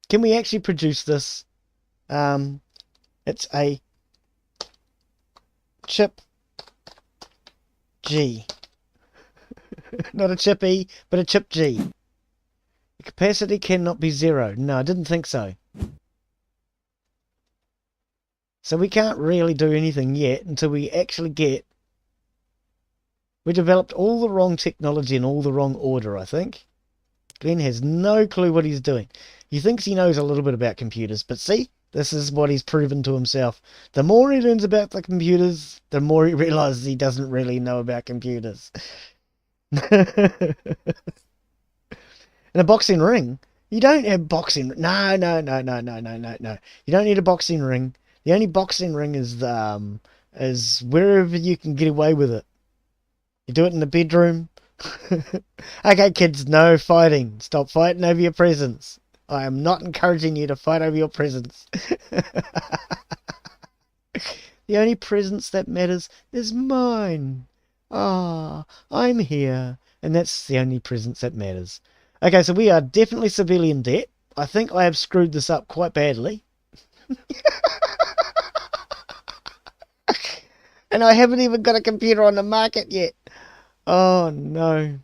Can we actually produce this? It's a chip G. Not a chip E, but a chip G. The capacity cannot be 0. No, I didn't think so. So we can't really do anything yet until we actually get... We developed all the wrong technology in all the wrong order, I think. Glenn has no clue what he's doing. He thinks he knows a little bit about computers, but see, this is what he's proven to himself. The more he learns about the computers, the more he realizes he doesn't really know about computers. And a boxing ring? You don't have boxing... No. You don't need a boxing ring. The only boxing ring is wherever you can get away with it. You do it in the bedroom. Okay, kids, no fighting. Stop fighting over your presents. I am not encouraging you to fight over your presents. The only presence that matters is mine. Ah, I'm here. And that's the only presence that matters. Okay, so we are definitely severely in debt. I think I have screwed this up quite badly. And I haven't even got a computer on the market yet. Oh, no.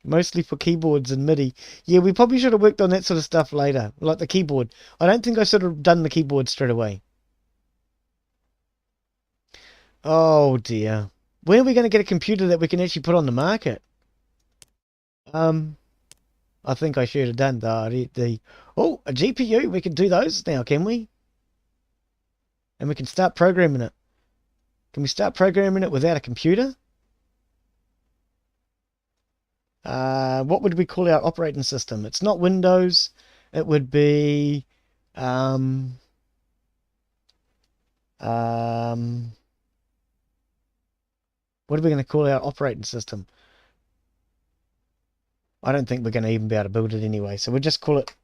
Mostly for keyboards and MIDI. Yeah, we probably should have worked on that sort of stuff later. Like the keyboard. I don't think I should have done the keyboard straight away. Oh, dear. When are we going to get a computer that we can actually put on the market? I think I should have done oh, a GPU. We can do those now, can we? And we can start programming it. Can we start programming it without a computer? What would we call our operating system? It's not Windows. It would be what are we going to call our operating system? I don't think we're going to even be able to build it anyway, so we'll just call it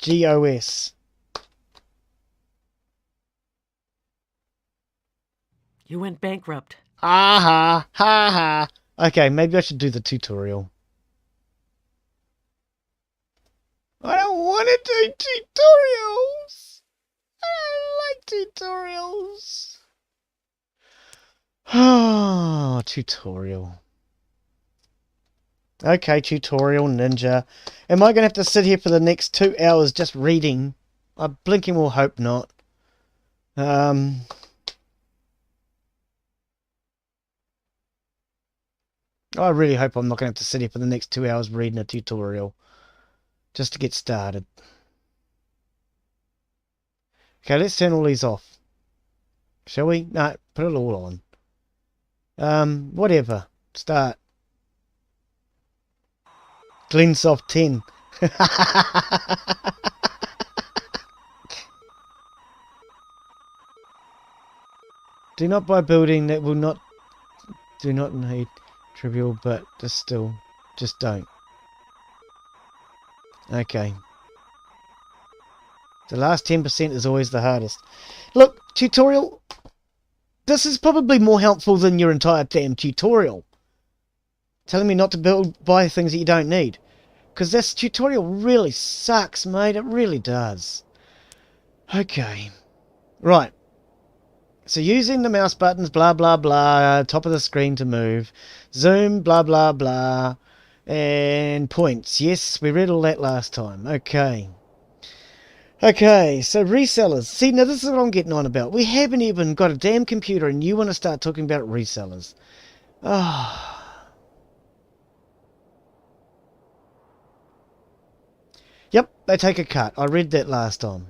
GOS. You went bankrupt. Ha ha. Okay, maybe I should do the tutorial. I don't want to do tutorials. I don't like tutorials. Oh, tutorial. Okay, tutorial ninja. Am I going to have to sit here for the next 2 hours just reading? I blinking will hope not. I really hope I'm not going to have to sit here for the next 2 hours reading a tutorial. Just to get started. Okay, let's turn all these off. Shall we? No, put it all on. Whatever. Start. Glensoft 10. Do not buy building that will not... Do not need trivial, but just don't. Okay. The last 10% is always the hardest. Look, tutorial. This is probably more helpful than your entire damn tutorial. Telling me not to buy things that you don't need. Because this tutorial really sucks, mate. It really does. Okay. Right. So using the mouse buttons, blah, blah, blah. Top of the screen to move. Zoom, blah, blah, blah. And points. Yes, we read all that last time. Okay. Okay, so resellers. See, now this is what I'm getting on about. We haven't even got a damn computer and you want to start talking about resellers. Ah. Yep, they take a cut. I read that last time.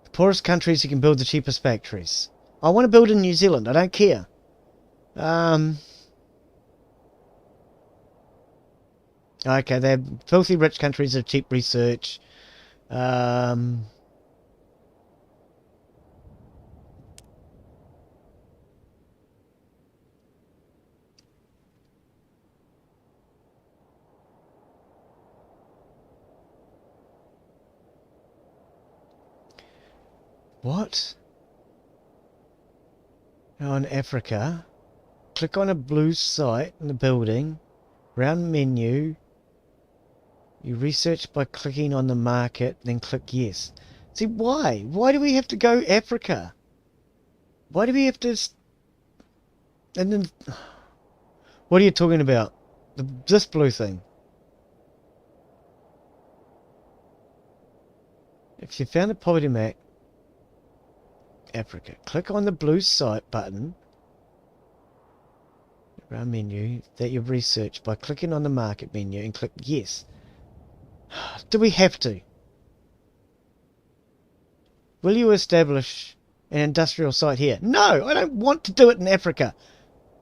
The poorest countries, you can build the cheapest factories. I want to build in New Zealand. I don't care. Okay, they're filthy rich countries of cheap research. What? On Africa, click on a blue site in the building, round menu, you research by clicking on the market, then click yes. See, why? Why do we have to go Africa? Why do we have to... And then... What are you talking about? This blue thing. If you found the poverty map, Africa. Click on the blue site button, around menu, that you've researched by clicking on the market menu and click yes. Do we have to? Will you establish an industrial site here. No, I don't want to do it in Africa.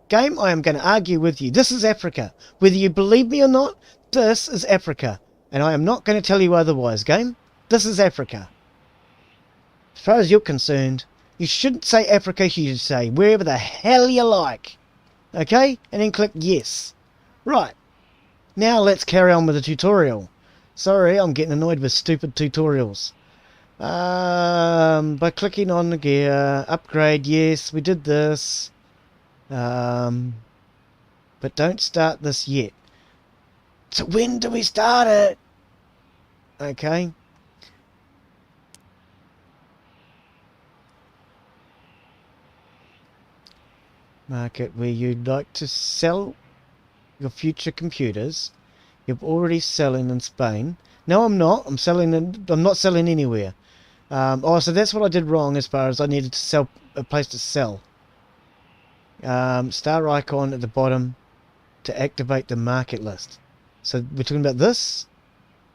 Game, I am going to argue with you. This is Africa. Whether you believe me or not, this is Africa. And I am not going to tell you otherwise, game. This is Africa. As far as you're concerned, you shouldn't say Africa, you should say wherever the hell you like. Okay? And then click yes. Right. Now let's carry on with the tutorial. Sorry, I'm getting annoyed with stupid tutorials. By clicking on the gear, upgrade, yes, we did this. But don't start this yet. So when do we start it? Okay. Market where you'd like to sell your future computers. You're already selling in Spain. No, I'm not. I'm not selling anywhere. Oh, so that's what I did wrong as far as I needed to sell a place to sell. Star icon at the bottom to activate the market list. So we're talking about this?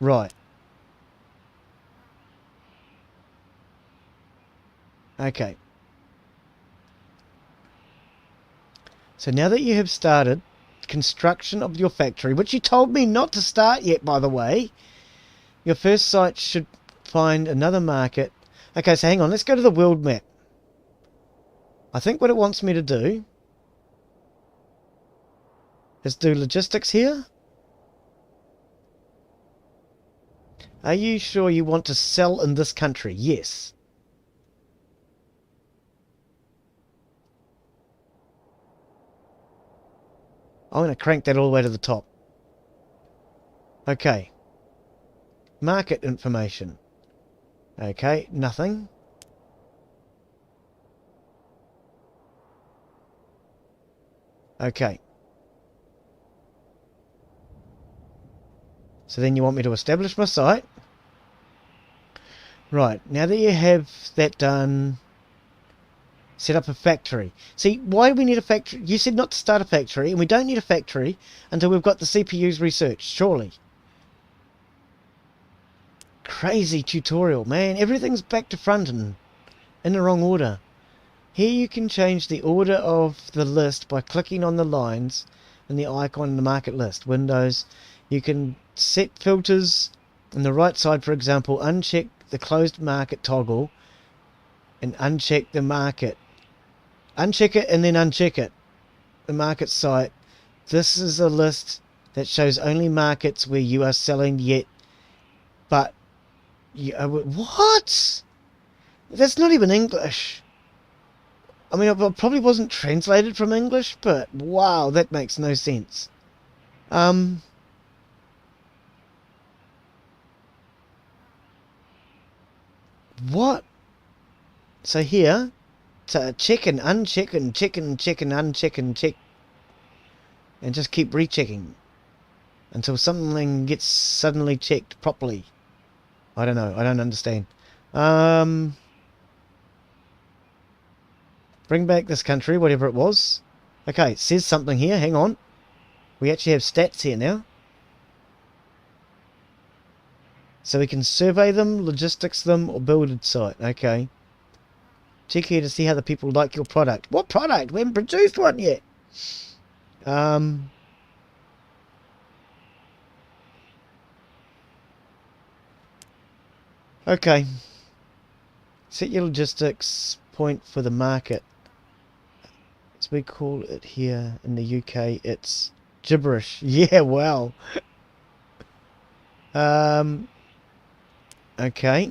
Right. Okay. So now that you have started construction of your factory, which you told me not to start yet, by the way, your first site should find another market. Okay, so hang on, let's go to the world map. I think what it wants me to do is do logistics here. Are you sure you want to sell in this country? Yes. I'm going to crank that all the way to the top. Okay. Market information. Okay, nothing. Okay. So then you want me to establish my site. Right, now that you have that done, set up a factory. See, why do we need a factory? You said not to start a factory, and we don't need a factory until we've got the CPUs researched, surely. Crazy tutorial, man. Everything's back to front and in the wrong order. Here you can change the order of the list by clicking on the lines and the icon in the market list. Windows. You can set filters on the right side, for example, uncheck the closed market toggle and uncheck the market. Uncheck it and then uncheck it. The market site. This is a list that shows only markets where you are selling yet, but what? That's not even English. I mean, it probably wasn't translated from English, but wow, that makes no sense. What? So here, to check and uncheck and check and check and uncheck and check, and just keep rechecking until something gets suddenly checked properly. I don't know. I don't understand. Bring back this country, whatever it was. Okay, it says something here. Hang on. We actually have stats here now. So we can survey them, logistics them, or build a site. Okay. Check here to see how the people like your product. What product? We haven't produced one yet. Okay. Set your logistics point for the market. As we call it here in the UK, it's gibberish. Yeah, wow. Okay.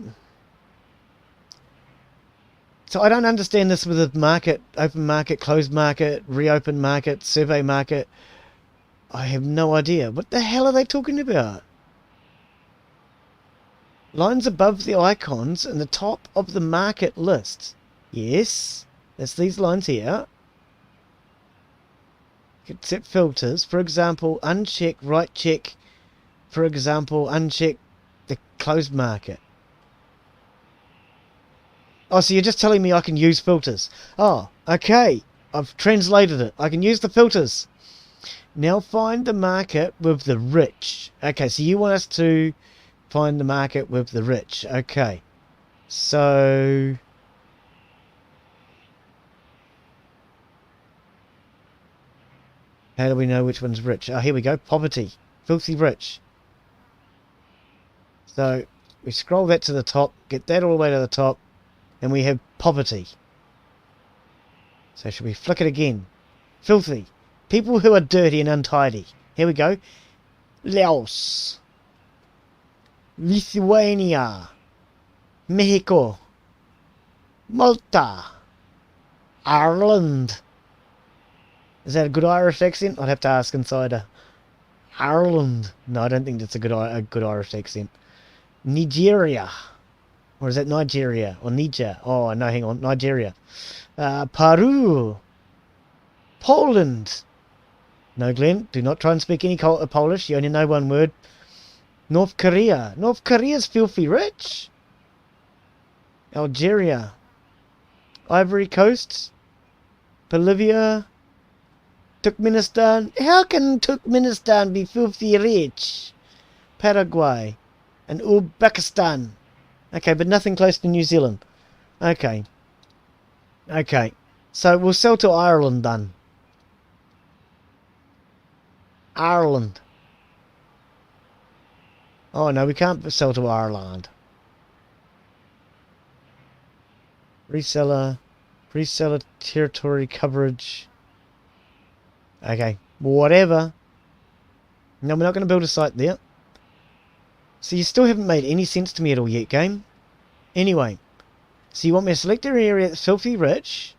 So I don't understand this with the market, open market, closed market, reopen market, survey market. I have no idea. What the hell are they talking about? Lines above the icons in the top of the market list. Yes, that's these lines here. You can set filters. For example, uncheck, right check. For example, uncheck the closed market. Oh, so you're just telling me I can use filters. Oh, okay. I've translated it. I can use the filters. Now find the market with the rich. Okay, so you want us to find the market with the rich. Okay. So How do we know which one's rich? Oh, here we go. Poverty. Filthy rich. So we scroll that to the top, get that all the way to the top, and we have poverty. So should we flick it again? Filthy. People who are dirty and untidy. Here we go. Laos. Lithuania. Mexico. Malta. Ireland. Is that a good Irish accent? I'd have to ask Insider. Ireland. No, I don't think that's a good Irish accent. Nigeria. Or is that Nigeria? Or Niger? Oh, no, hang on. Nigeria. Peru. Poland. No, Glenn, do not try and speak any Polish. You only know one word. North Korea. North Korea's filthy rich. Algeria. Ivory Coast. Bolivia. Turkmenistan. How can Turkmenistan be filthy rich? Paraguay. And Uzbekistan. Okay, but nothing close to New Zealand. Okay. Okay. So we'll sell to Ireland then. Ireland. Oh no, we can't sell to Ireland. Reseller territory coverage. Okay, whatever. No, we're not going to build a site there. So you still haven't made any sense to me at all yet, game. Anyway, so you want me to select an area that's filthy rich.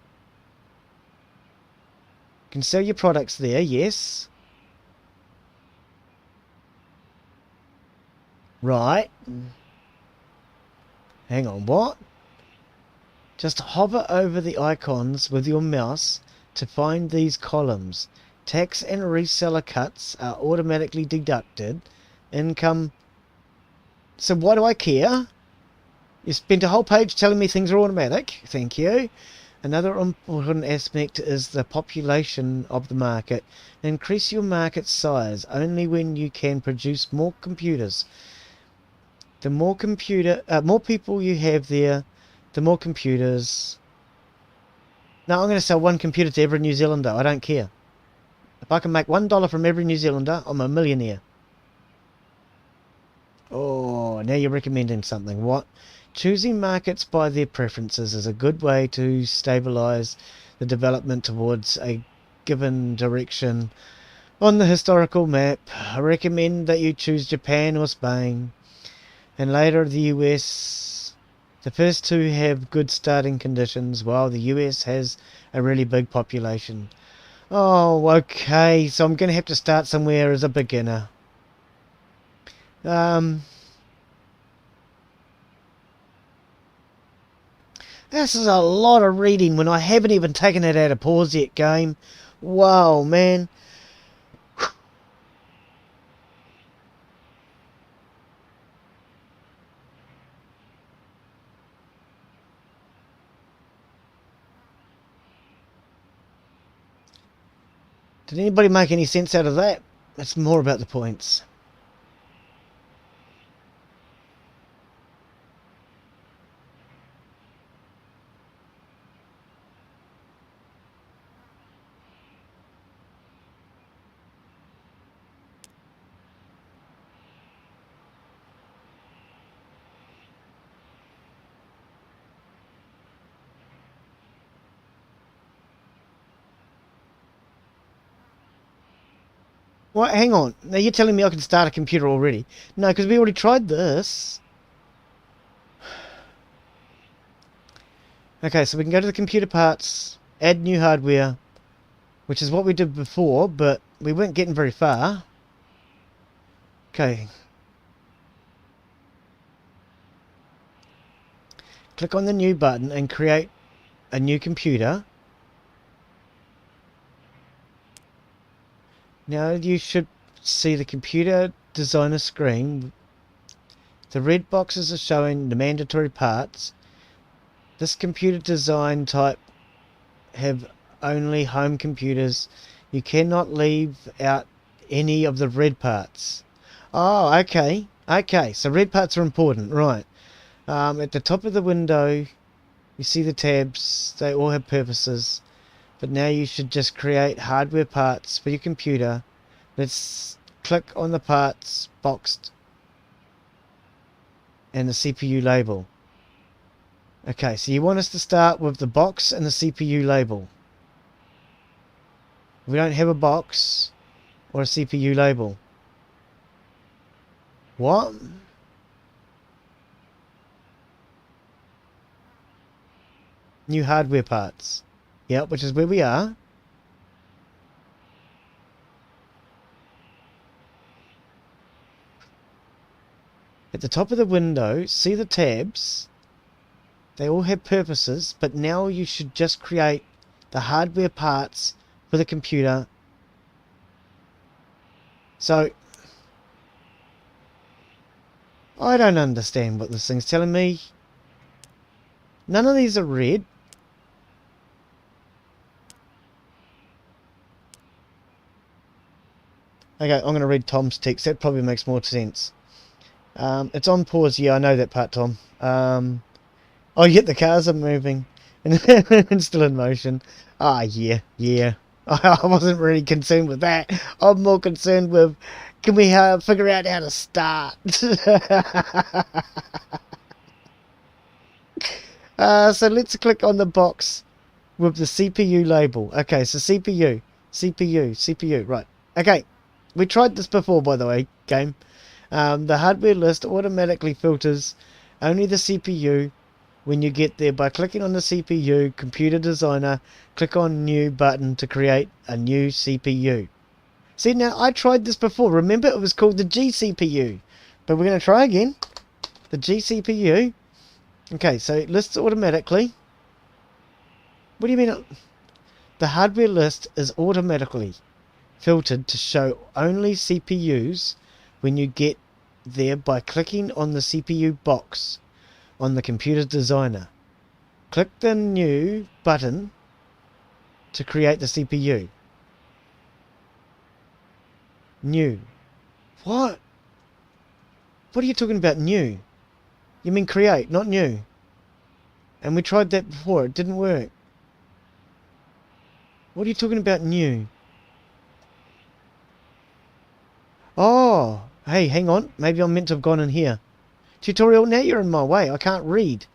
You can sell your products there, yes. Right. Hang on, what? Just hover over the icons with your mouse to find these columns. Tax and reseller cuts are automatically deducted. Income. So why do I care? You spent a whole page telling me things are automatic. Thank you. Another important aspect is the population of the market. Increase your market size only when you can produce more computers. The more people you have there, the more computers. No, I'm going to sell one computer to every New Zealander. I don't care. If I can make $1 from every New Zealander, I'm a millionaire. Oh, now you're recommending something. What? Choosing markets by their preferences is a good way to stabilize the development towards a given direction on the historical map. I recommend that you choose Japan or Spain, and later the US. The first two have good starting conditions, while the US has a really big population. Oh, okay, so I'm going to have to start somewhere as a beginner. This is a lot of reading when I haven't even taken it out of pause yet, game. Wow, man. Did anybody make any sense out of that? That's more about the points. What? Hang on. Now you're telling me I can start a computer already? No, because we already tried this. Okay, so we can go to the computer parts, add new hardware, which is what we did before, but we weren't getting very far. Okay. Click on the new button and create a new computer. Now you should see the computer designer screen. The red boxes are showing the mandatory parts. This computer design type have only home computers. You cannot leave out any of the red parts. Oh, okay. Okay, so red parts are important, right. At the top of the window, you see the tabs. They all have purposes. But now you should just create hardware parts for your computer. Let's click on the parts boxed and the CPU label. Okay, so you want us to start with the box and the CPU label. We don't have a box or a CPU label. What? New hardware parts. Yep, which is where we are. At the top of the window, see the tabs? They all have purposes, but now you should just create the hardware parts for the computer. So, I don't understand what this thing's telling me. None of these are red. Okay, I'm going to read Tom's text. That probably makes more sense. It's on pause. Yeah, I know that part, Tom. Oh, yet the cars are moving and still in motion. Ah, yeah. I wasn't really concerned with that. I'm more concerned with, can we figure out how to start? So let's click on the box with the CPU label. Okay, so CPU, right. Okay, we tried this before, by the way, game. The hardware list automatically filters only the CPU when you get there by clicking on the CPU, Computer Designer, click on New button to create a new CPU. See, now I tried this before. Remember, it was called the GCPU. But we're going to try again. The GCPU. Okay, so it lists automatically. What do you mean? The hardware list is automatically filtered to show only CPUs when you get there by clicking on the CPU box on the Computer Designer. Click the New button to create the CPU. New. What? What are you talking about, new? You mean create, not new. And we tried that before. It didn't work. What are you talking about, new? Oh, hey, hang on. Maybe I'm meant to have gone in here. Tutorial, now you're in my way. I can't read.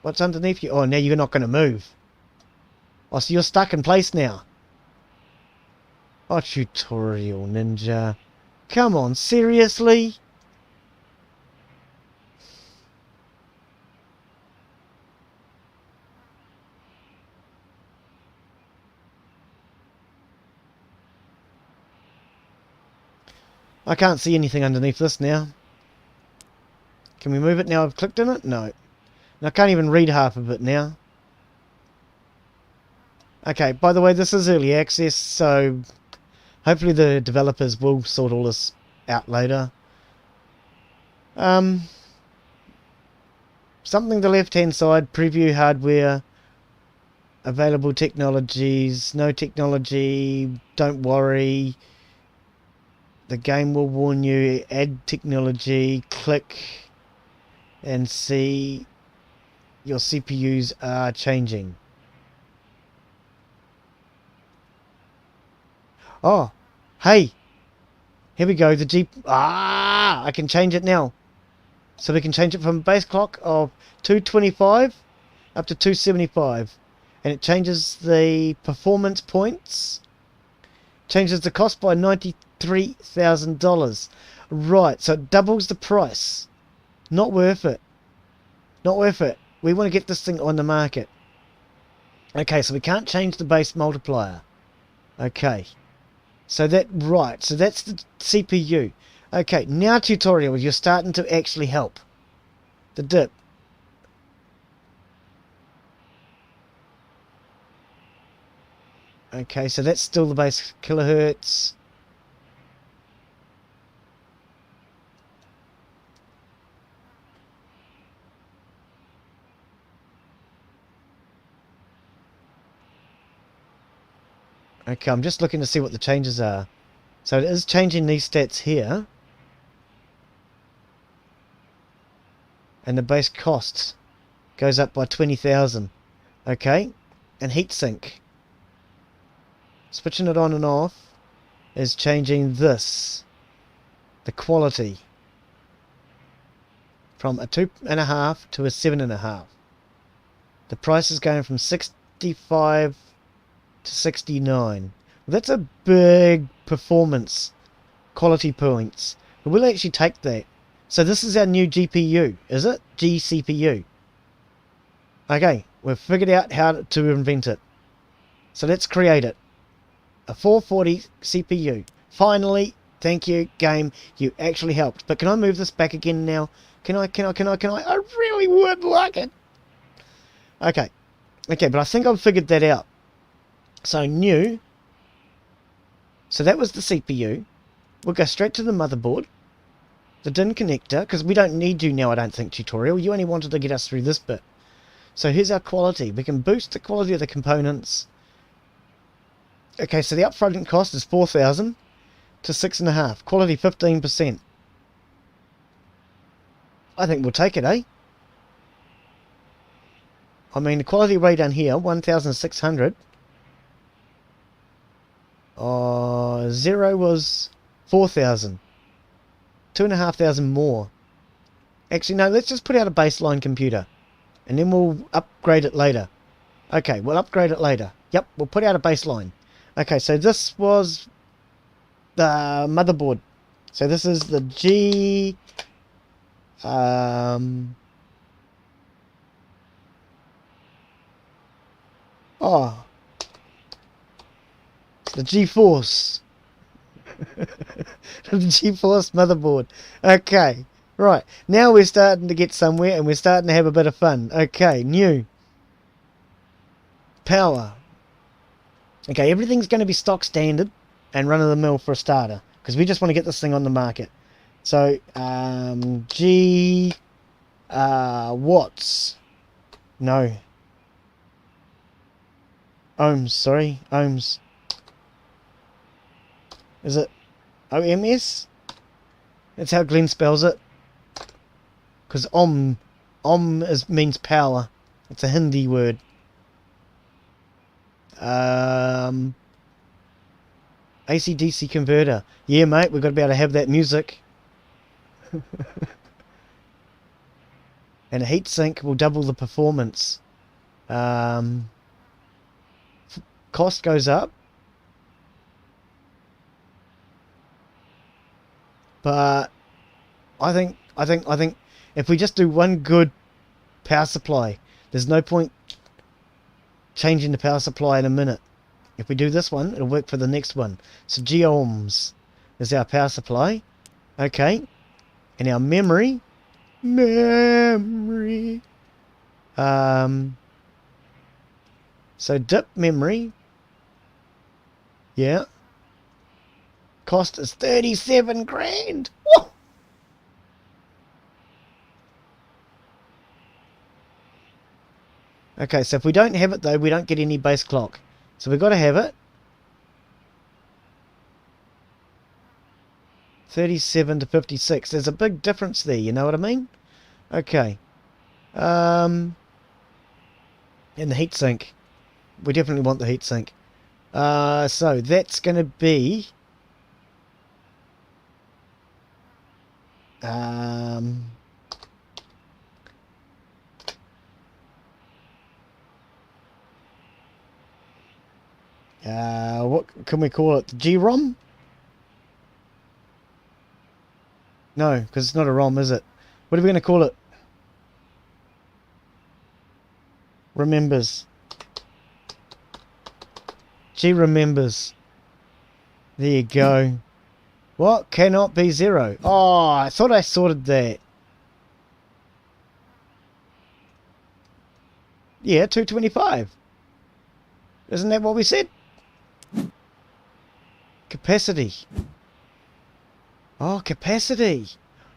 What's underneath you? Oh, now you're not going to move. Oh, so you're stuck in place now. Oh, tutorial ninja. Come on, seriously? I can't see anything underneath this now. Can we move it now I've clicked on it? No. And I can't even read half of it now. Okay, by the way, this is early access, so hopefully the developers will sort all this out later. Something the left-hand side, preview hardware, available technologies, no technology, don't worry. The game will warn you, add technology, click and see your CPUs are changing. Oh, hey, here we go, I can change it now. So we can change it from a base clock of 225 up to 275. And it changes the performance points, changes the cost by $93,000. Right, so it doubles the price. Not worth it. Not worth it. We want to get this thing on the market. Okay, so we can't change the base multiplier. Okay. So that's the CPU. Okay, now tutorial, you're starting to actually help. The dip. Okay, so that's still the base kilohertz. Okay, I'm just looking to see what the changes are. So it is changing these stats here. And the base cost goes up by 20,000. Okay, and heatsink. switching it on and off is changing this, the quality, from a 2.5 to a 7.5. The price is going from 65 to 69. Well, that's a big performance quality points. But we'll actually take that. So this is our new GPU, is it? GCPU. Okay, we've figured out how to invent it. So let's create it. A 440 CPU. Finally, thank you, game. You actually helped. But can I move this back again now? Can I? I really would like it. Okay. Okay, but I think I've figured that out. So new. So that was the CPU. We'll go straight to the motherboard. The DIN connector, because we don't need you now, I don't think, tutorial. You only wanted to get us through this bit. So here's our quality. We can boost the quality of the components. Okay, so the upfront cost is 4,000 to 6.5. Quality 15%. I think we'll take it, eh? I mean, the quality rate down here, 1,600. 0 was 4,000. 2,500 more. Actually, no, let's just put out a baseline computer. And then we'll upgrade it later. Okay, we'll upgrade it later. Yep, we'll put out a baseline. Okay, so this was the motherboard. So this is the G... Oh. The GeForce. The GeForce motherboard. Okay. Right. Now we're starting to get somewhere and we're starting to have a bit of fun. Okay. New. Power. Okay. Everything's going to be stock standard and run of the mill for a starter. Because we just want to get this thing on the market. So, watts. No. Ohms, sorry. Ohms. Is it OMS? That's how Glenn spells it. Because means power. It's a Hindi word. AC-DC converter. Yeah, mate, we've got to be able to have that music. And a heatsink will double the performance. Cost goes up. But I think if we just do one good power supply, there's no point changing the power supply in a minute. If we do this one, it'll work for the next one. So ohms is our power supply. Okay. And our memory. So dip memory. Yeah. Cost is 37 grand. Woo! Okay, so if we don't have it though, we don't get any base clock. So we've got to have it. 37 to 56. There's a big difference there, you know what I mean? Okay. And the heatsink. We definitely want the heatsink. So that's going to be... what can we call it? The G-ROM? No, because it's not a ROM, is it? What are we going to call it? Remembers. G remembers. There you go. What cannot be 0? Oh, I thought I sorted that. Yeah, 225. Isn't that what we said? Capacity. Oh, capacity.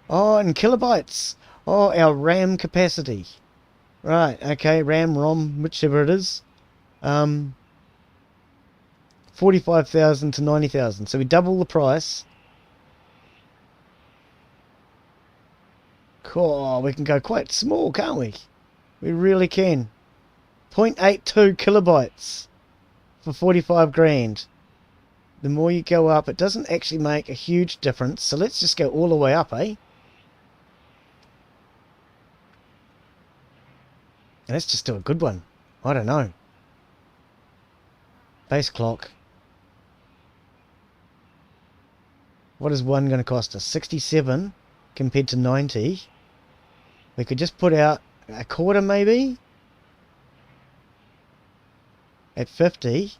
Oh, and kilobytes. Oh, our RAM capacity. Right, okay, RAM, ROM, whichever it is. 45,000 to 90,000. So we double the price. Cool, we can go quite small, can't we? We really can. 0.82 kilobytes for 45 grand. The more you go up, it doesn't actually make a huge difference. So let's just go all the way up, eh? And let's just do a good one. I don't know. Base clock. What is one going to cost us? 67 compared to 90. We could just put out a quarter maybe. At 50.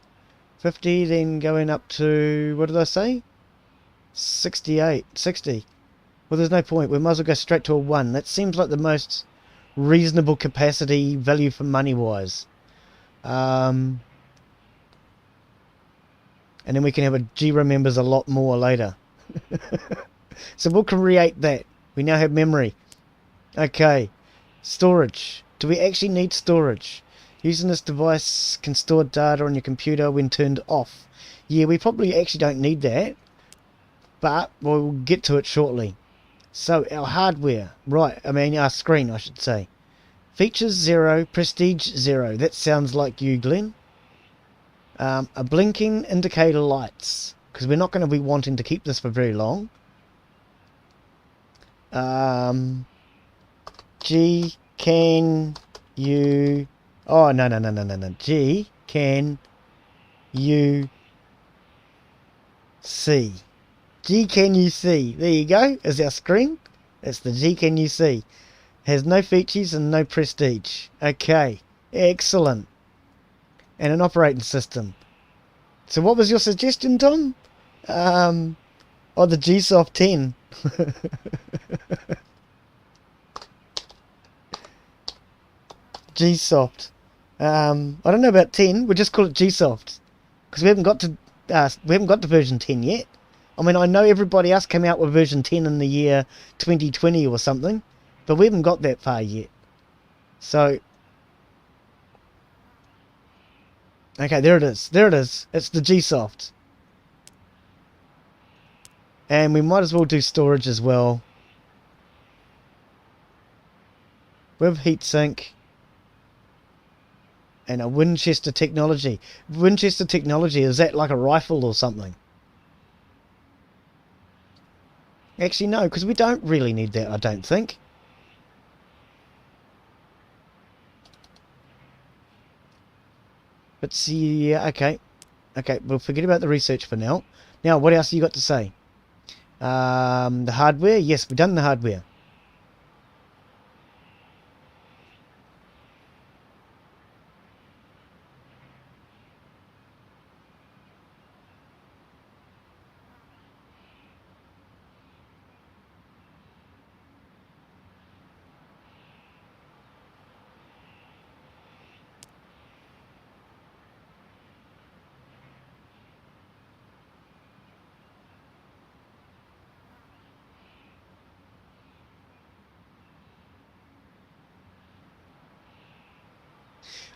50 then going up to, what did I say? 68. 60. Well, there's no point. We might as well go straight to a 1. That seems like the most reasonable capacity value for money wise. And then we can have a G remembers a lot more later. So we'll create that. We now have memory. Okay. Storage. Do we actually need storage? Using this device can store data on your computer when turned off. Yeah, we probably actually don't need that. But we'll get to it shortly. So our hardware. Right, I mean our screen I should say. Features 0, prestige 0. That sounds like you, Glenn. A blinking indicator lights. Because we're not going to be wanting to keep this for very long. G, can you... Oh, no. G, can you see? G, can you see? There you go. Is our screen. It's the G, can you see? Has no features and no prestige. Okay. Excellent. And an operating system. So what was your suggestion, Tom? Oh, the Gsoft 10. Gsoft. I don't know about 10. We'll just call it Gsoft because we haven't got to version 10 yet. I mean, I know everybody else came out with version 10 in the year 2020 or something, but we haven't got that far yet. So, okay, there it is. There it is. It's the Gsoft. And we might as well do storage as well. With heatsink. And a Winchester technology. Winchester technology, is that like a rifle or something? Actually, no, because we don't really need that, I don't think. But see, yeah, okay. Okay, we'll forget about the research for now. Now, what else you got to say? The hardware? Yes, we've done the hardware.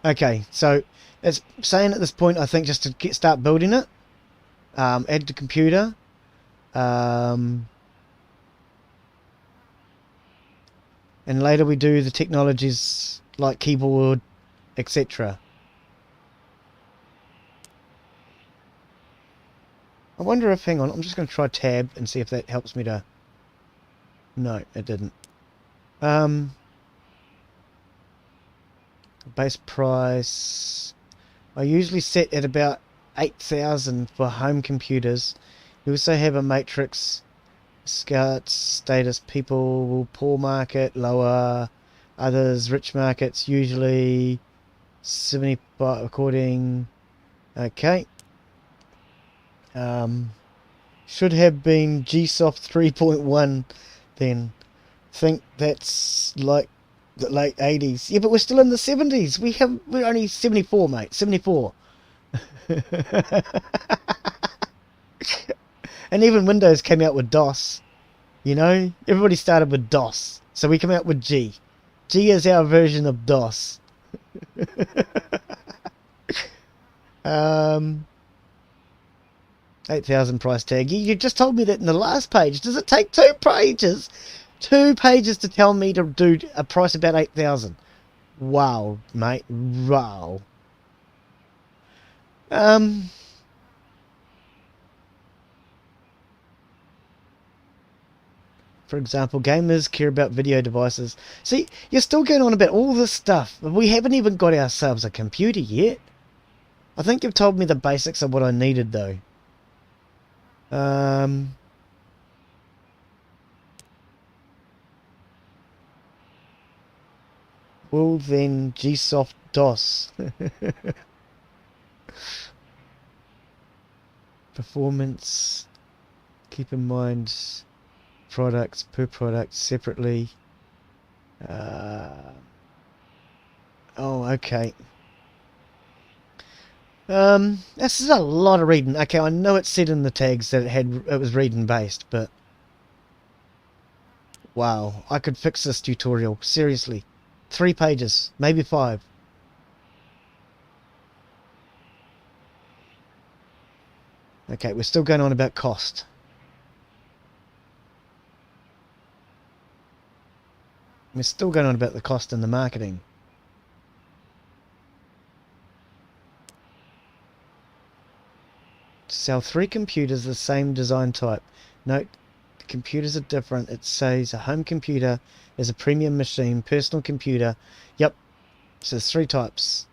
Okay, so it's saying at this point, I think just to start building it, add to computer, and later we do the technologies like keyboard, etc. I wonder if, hang on, I'm just going to try tab and see if that helps me to... No, it didn't. Base price, I usually set at about 8,000 for home computers. You also have a matrix, scout, status, people, poor market, lower, others, rich markets, usually 75 according. Okay. Should have been Gsoft 3.1 then. Think that's like the late 80s. Yeah, but we're still in the 70s. We're only 74, mate. 74. And even Windows came out with DOS. You know, everybody started with DOS. So we come out with G. G is our version of DOS. 8,000 price tag. You just told me that in the last page. Does it take 2 pages? 2 pages to tell me to do a price about 8,000. Wow, mate. Wow. For example, gamers care about video devices. See, you're still going on about all this stuff. We haven't even got ourselves a computer yet. I think you've told me the basics of what I needed, though. Well then, GSoft DOS. Performance. Keep in mind products per product separately. Oh, okay. This is a lot of reading. Okay, I know it said in the tags that it was reading based, but wow, I could fix this tutorial. Seriously. 3 pages, maybe 5. Okay, we're still going on about cost. We're still going on about the cost and the marketing. Sell 3 computers the same design type. Note, the computers are different. It says a home computer is a premium machine, personal computer. Yep, so there's 3 types.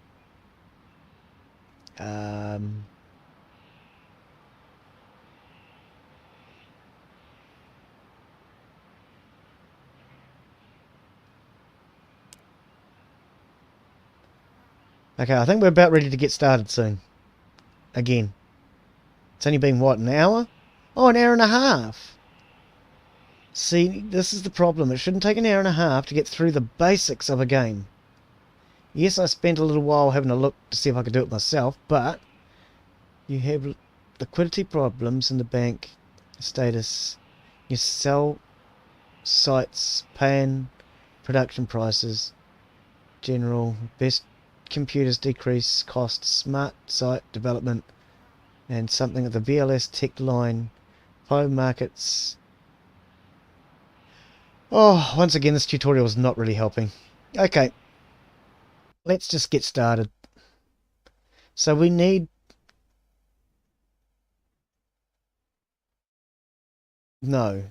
Okay, I think we're about ready to get started soon. Again. It's only been, what, an hour? Oh, an hour and a half. See, this is the problem. It shouldn't take an hour and a half to get through the basics of a game. Yes, I spent a little while having a look to see if I could do it myself, but you have liquidity problems in the bank, status, you sell sites, pan, production prices, general, best computers decrease cost, smart site development, and something at the VLS tech line, home markets. Oh, once again, this tutorial is not really helping. Okay, let's just get started. So we need... No.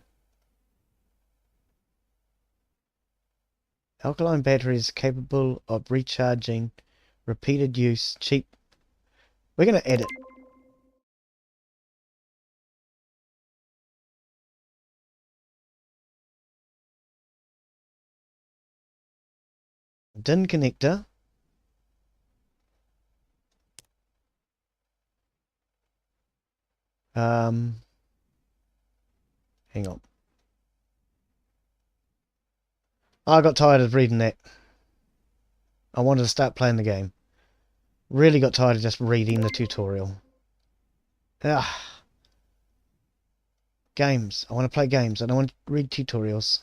Alkaline batteries capable of recharging, repeated use, cheap. We're going to edit. DIN connector. Hang on. I got tired of reading that. I wanted to start playing the game. Really got tired of just reading the tutorial. Ah. Games. I want to play games. I don't want to read tutorials.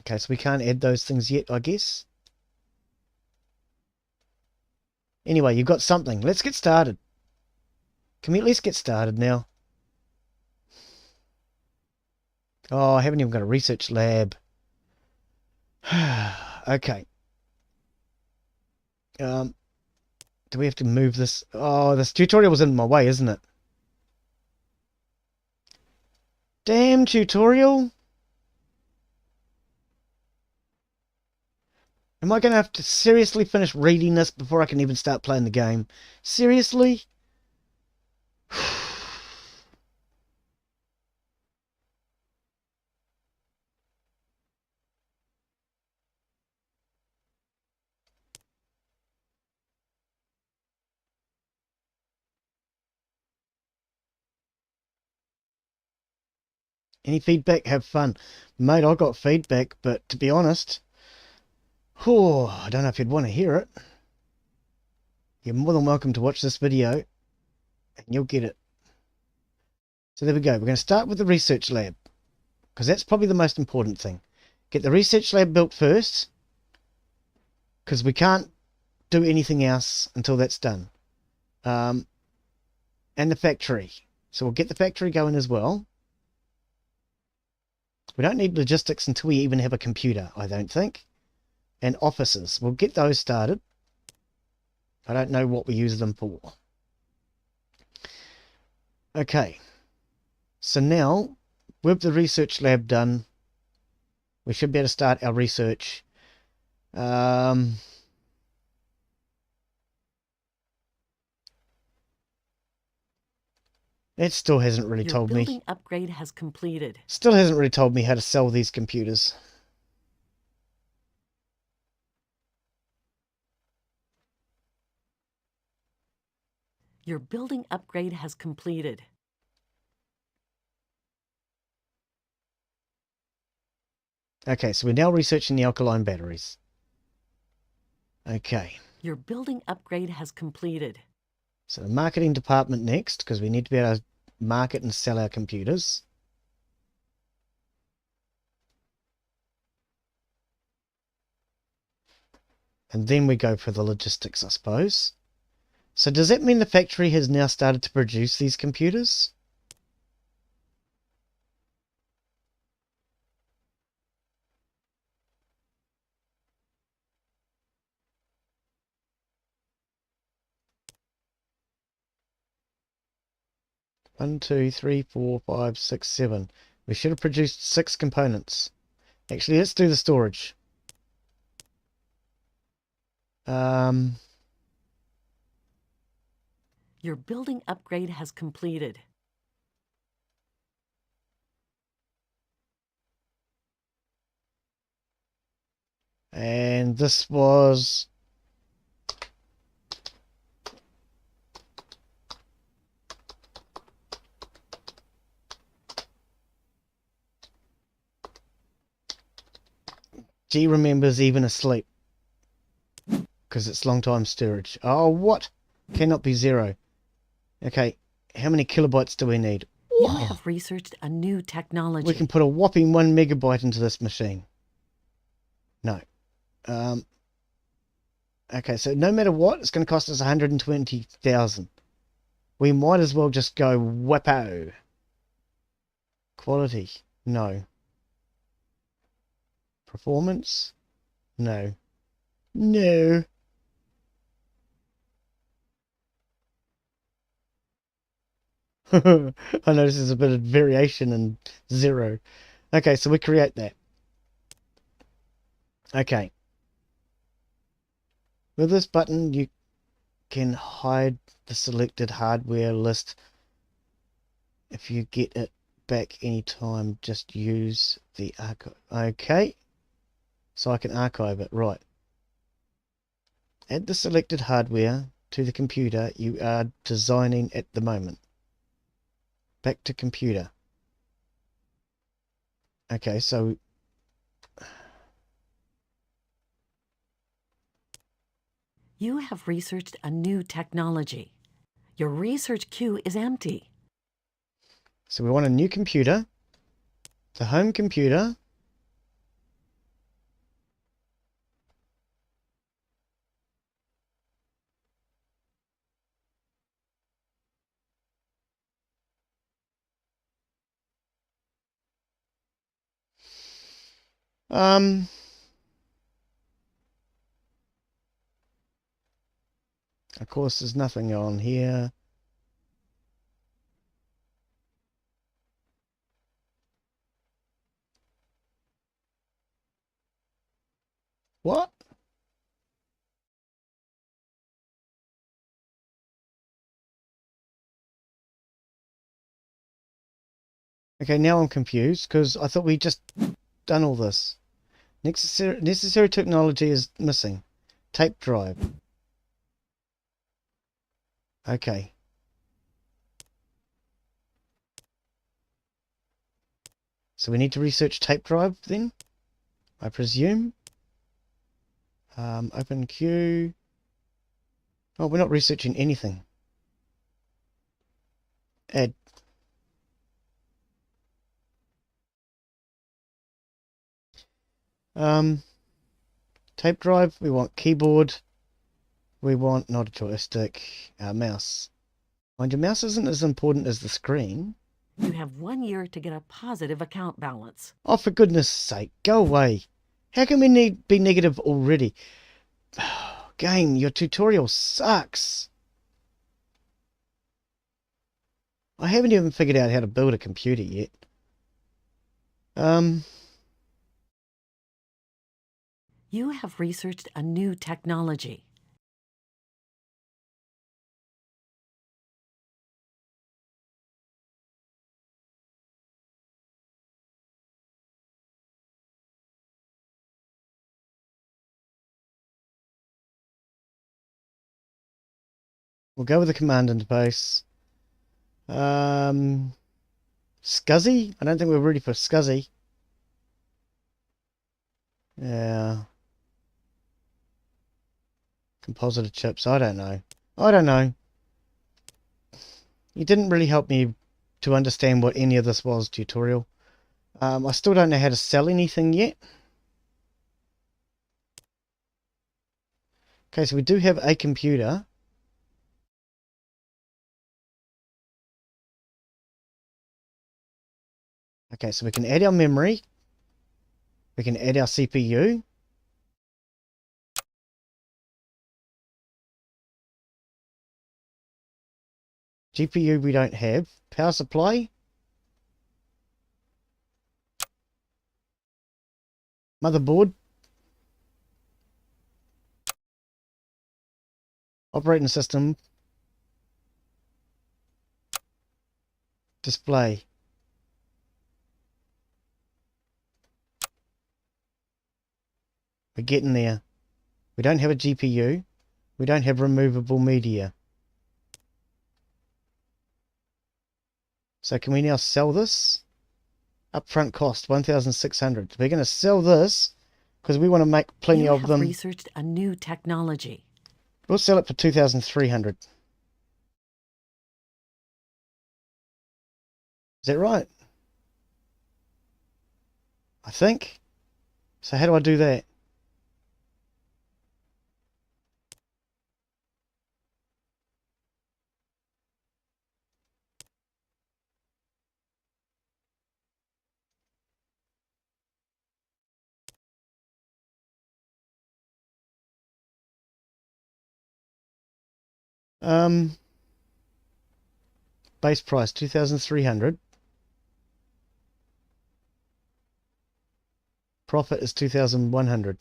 Okay, so we can't add those things yet, I guess. Anyway, you've got something. Let's get started. Can we at least get started now? Oh, I haven't even got a research lab. Okay. Do we have to move this? Oh, this tutorial was in my way, isn't it? Damn tutorial. Am I going to have to seriously finish reading this before I can even start playing the game? Seriously? Any feedback? Have fun. Mate, I got feedback, but to be honest, I don't know if you'd want to hear it. You're more than welcome to watch this video, and you'll get it. So there we go. We're going to start with the research lab, because that's probably the most important thing. Get the research lab built first, because we can't do anything else until that's done. And the factory. So we'll get the factory going as well. We don't need logistics until we even have a computer, I don't think. And offices. We'll get those started. I don't know what we use them for. Okay. So now, with the research lab done, we should be able to start our research. It still hasn't really Your told me. building upgrade has completed. Still hasn't really told me how to sell these computers. Your building upgrade has completed. Okay, so we're now researching the alkaline batteries. Okay. Your building upgrade has completed. So the marketing department next, because we need to be able to market and sell our computers. And then we go for the logistics, I suppose. So does that mean the factory has now started to produce these computers? One, two, three, four, five, six, seven. We should have produced 6 components. Actually, let's do the storage. Your building upgrade has completed. And this was... G remembers even asleep. Because it's long time storage. Oh, what? Cannot be 0. Okay, how many kilobytes do we need? You Whoa. have researched a new technology. We can put a whopping 1 megabyte into this machine. No. Okay, so no matter what, it's going to cost us 120,000. We might as well just go whappo. Quality? No. Performance? No. No. I notice there's a bit of variation in 0. Okay, so we create that. Okay. With this button, you can hide the selected hardware list. If you get it back anytime, just use the archive. Okay. So I can archive it, right. Add the selected hardware to the computer you are designing at the moment. Back to computer. Okay, so You have researched a new technology. Your research queue is empty. so we want a new computer. The home computer. Of course, there's nothing on here. What? Okay, now I'm confused because I thought we just done all this. Necessary technology is missing. Tape drive. Okay. So we need to research tape drive then, I presume. Open queue. Oh, we're not researching anything. Add. Tape drive. We want keyboard. We want not a joystick. Mouse. Mind your mouse isn't as important as the screen. You have 1 year to get a positive account balance. Oh, for goodness sake, go away. How can we be negative already? Game, your tutorial sucks. I haven't even figured out how to build a computer yet. You have researched a new technology. We'll go with the command interface. SCSI? I don't think we're ready for SCSI. Yeah. Compositor chips. I don't know. I don't know. You didn't really help me to understand what any of this was, tutorial. I still don't know how to sell anything yet. Okay, so we do have a computer. Okay, so we can add our memory. We can add our CPU. GPU we don't have. Power supply. Motherboard. Operating system. Display. We're getting there. We don't have a GPU. We don't have removable media. So can we now sell this? Upfront cost, 1,600. We're going to sell this because we want to make plenty of them. You have researched a new technology. We'll sell it for 2,300. Is that right? I think. So how do I do that? Base price 2,300. Profit is 2,100.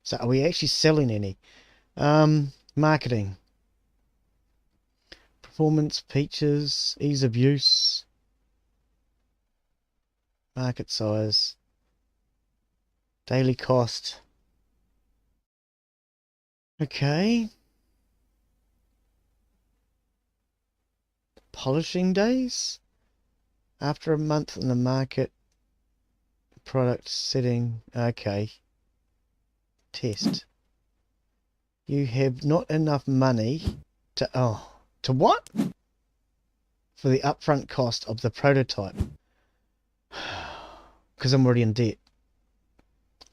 So are we actually selling any? Marketing. Performance, features, ease of use. Market size. Daily cost. Okay. Polishing days. After a month in the market. Product setting. Okay. Test. You have not enough money to... Oh. To what? For the upfront cost of the prototype. Because I'm already in debt.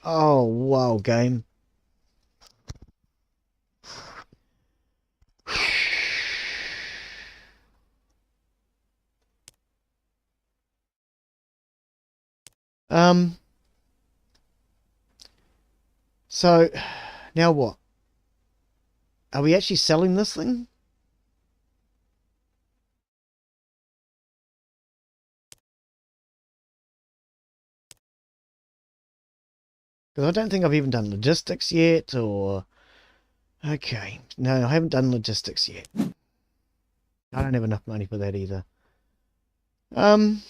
Oh, wow, game. So, now what? Are we actually selling this thing? Because I don't think I've even done logistics yet, or... Okay, no, I haven't done logistics yet. I don't have enough money for that either. I'm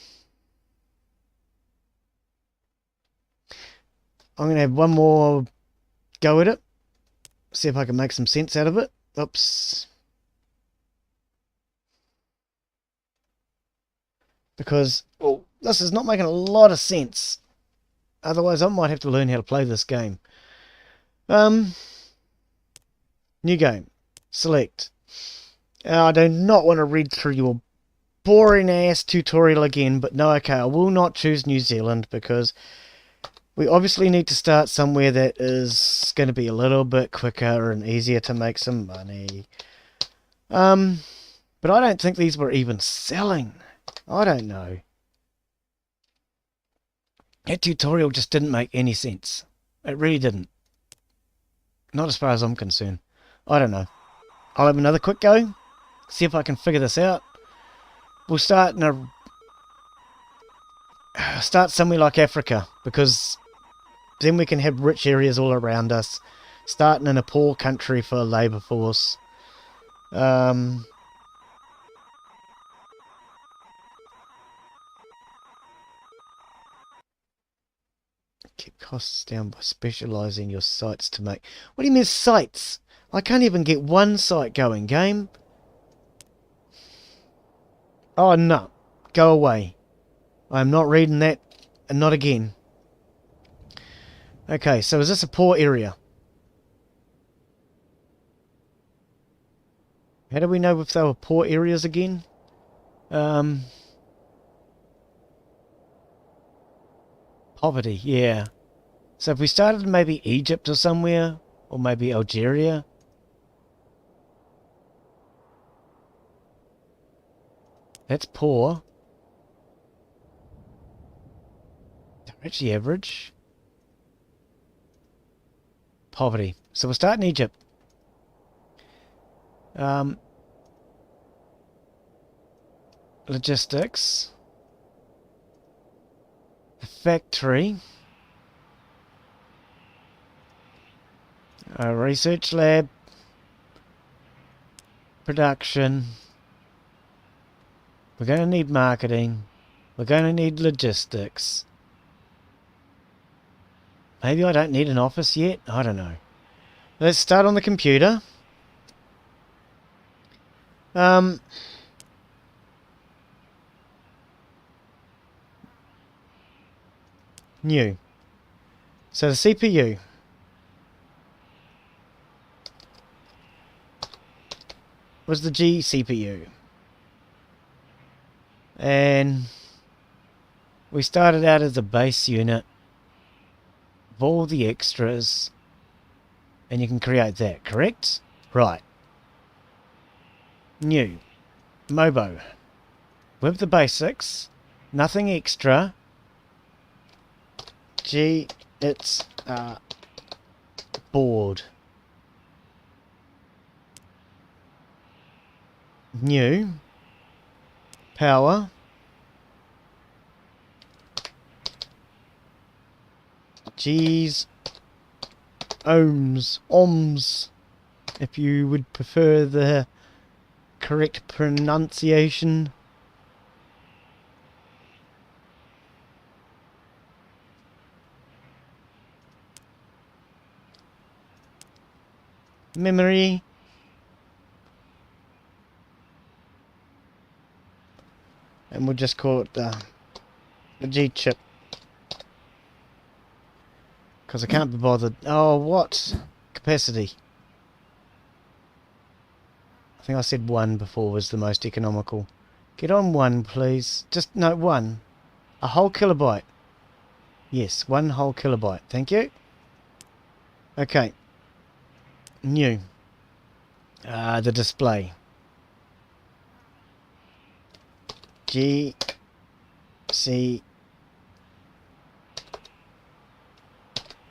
going to have one more go at it. See if I can make some sense out of it. Oops. Because, well, this is not making a lot of sense. Otherwise, I might have to learn how to play this game. New game. Select. I do not want to read through your boring ass tutorial again, but no, okay, I will not choose New Zealand because we obviously need to start somewhere that is going to be a little bit quicker and easier to make some money. But I don't think these were even selling. I don't know. That tutorial just didn't make any sense. It really didn't. Not as far as I'm concerned. I don't know. I'll have another quick go. See if I can figure this out. We'll start somewhere like Africa, because then we can have rich areas all around us. Starting in a poor country for a labour force. Keep costs down by specialising your sites to make... What do you mean sites? I can't even get one site going, game. Oh no. Go away. I'm not reading that, and not again. Okay, so is this a poor area? How do we know if they were poor areas again? Poverty, yeah. So if we started in maybe Egypt or somewhere, or maybe Algeria. That's poor. They're actually average. Poverty. So we'll start in Egypt. Logistics. The factory. A research lab. Production. We're going to need marketing. We're going to need logistics. Maybe I don't need an office yet? I don't know. Let's start on the computer. New. So the CPU. Was the G CPU. And we started out as a base unit of all the extras, and you can create that, correct? Right. New. Mobo. With the basics, nothing extra. G, it's board. New. Power. G's. Ohms, if you would prefer the correct pronunciation. Memory. And we'll just call it the G chip. Because I can't be bothered. Oh, what? Capacity. I think I said 1 before was the most economical. Get on 1, please. Just, no, 1. A whole kilobyte. Yes, 1 whole kilobyte. Thank you. Okay. New. The display. G. C.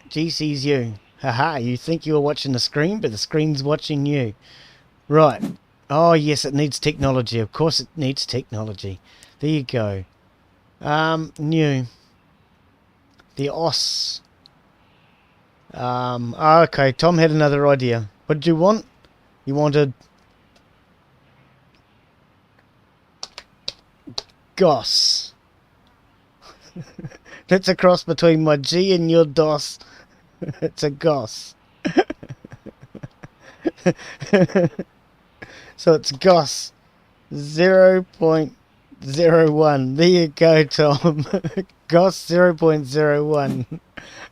G sees you. Haha, you think you're watching the screen, but the screen's watching you. Right. Oh, yes, it needs technology. Of course it needs technology. There you go. New. The OS. Okay, Tom had another idea. What did you want? You wanted... GOS. That's a cross between my G and your DOS. It's a GOS. So it's GOS 0.01. There you go, Tom. GOS 0.01.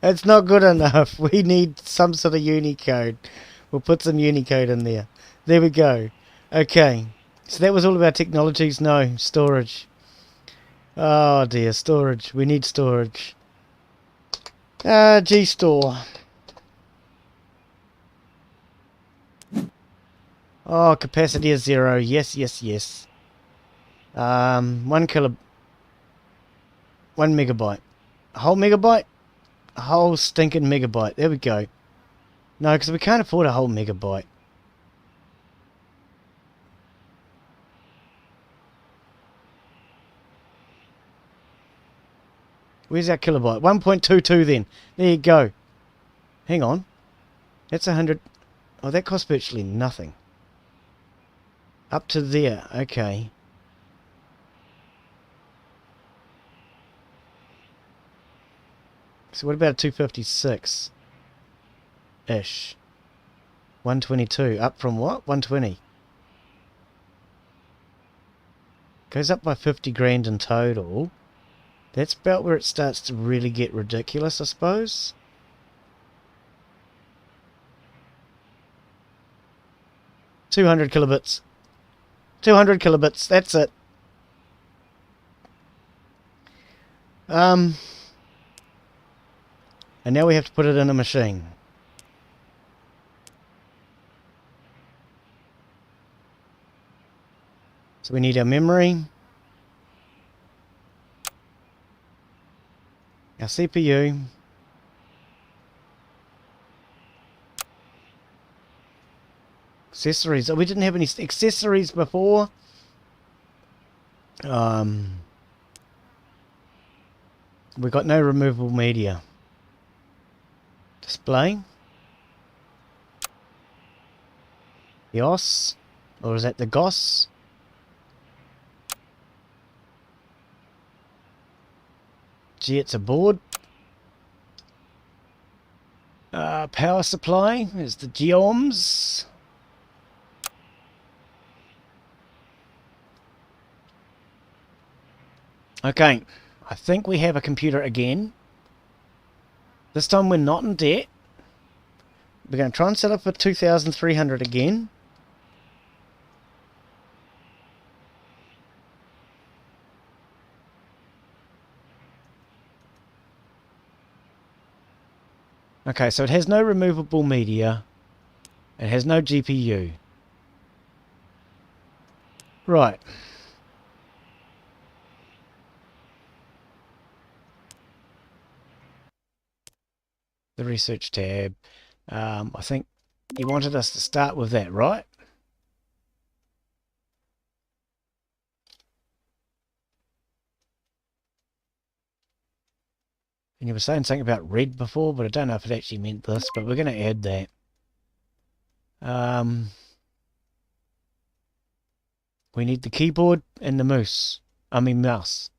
That's not good enough. We need some sort of Unicode. We'll put some Unicode in there. There we go. Okay. So that was all about technologies. No, storage. Oh dear, storage. We need storage. G-store. Oh, capacity is 0. Yes, yes, yes. 1 megabyte. A whole megabyte? A whole stinking megabyte. There we go. No, because we can't afford a whole megabyte. Where's our kilobyte? 1.22 then. There you go. Hang on. That's 100. Oh, that costs virtually nothing. Up to there. Okay. So what about a 256-ish? 122. Up from what? 120. Goes up by 50 grand in total. That's about where it starts to really get ridiculous, I suppose. $200 kilobits. 200 kilobits, that's it. And now we have to put it in a machine. So we need our memory, our CPU, accessories. Oh, we didn't have any accessories before. We got no removable media. Display. GOS, or is that the GOS? Gee, it's a board. Power supply is the geohms. Okay, I think we have a computer again. This time we're not in debt. We're going to try and set up for 2,300 again. Okay, so it has no removable media. It has no GPU. Right. The research tab. I think you wanted us to start with that, right? And you were saying something about red before, but I don't know if it actually meant this, but we're going to add that. We need the keyboard and the mouse. Mouse.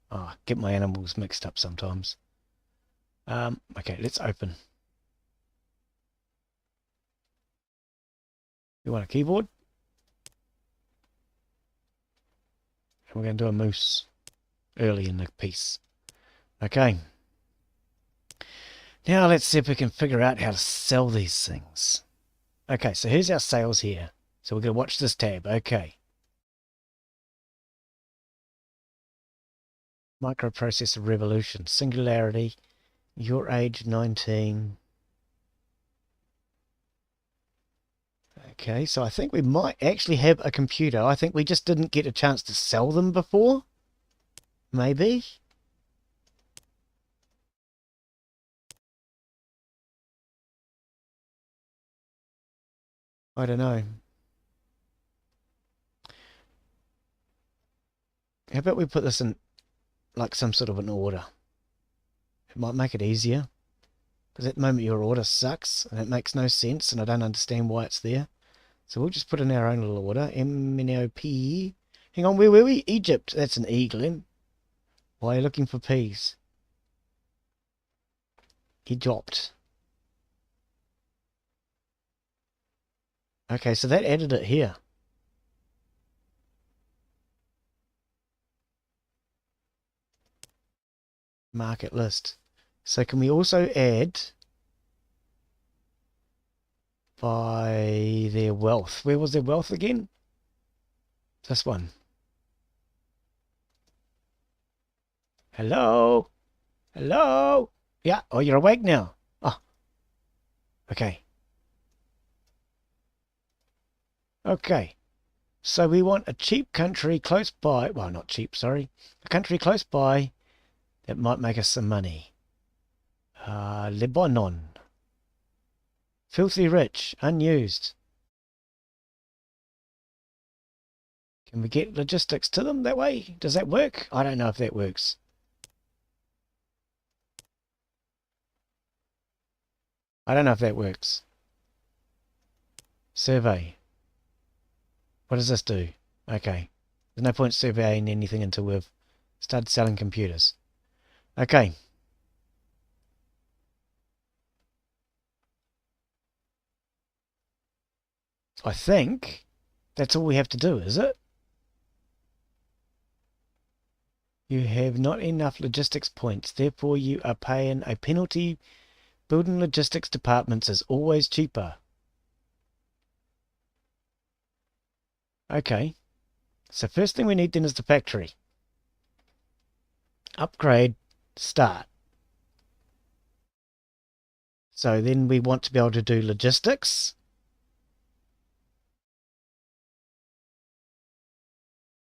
Oh, I get my animals mixed up sometimes. Okay, let's open. We want a keyboard. And we're going to do a mouse early in the piece. Okay. Now let's see if we can figure out how to sell these things. Okay, so here's our sales here. So we're going to watch this tab. Okay. Microprocessor revolution. Singularity. Your age 19. Okay, so I think we might actually have a computer. I think we just didn't get a chance to sell them before. Maybe. I don't know. How about we put this in like some sort of an order? It might make it easier. Because at the moment your order sucks and it makes no sense and I don't understand why it's there. So we'll just put in our own little order. MNOP. Hang on, where were we? Egypt. That's an E, Glenn. Why are you looking for P's? Egypt. Okay, so that added it here. Market list. So can we also add by their wealth? Where was their wealth again? This one. Hello? Hello? Yeah. Oh, you're awake now. Oh. Okay. Okay. So we want a cheap country close by. Well, not cheap, sorry. A country close by that might make us some money. Lebanon. Filthy rich. Unused. Can we get logistics to them that way? Does that work? I don't know if that works. I don't know if that works. Survey. What does this do? Okay. There's no point surveying anything until we've started selling computers. Okay. I think that's all we have to do, is it? You have not enough logistics points, therefore you are paying a penalty. Building logistics departments is always cheaper. Okay. So first thing we need then is the factory. Upgrade, start. So then we want to be able to do logistics.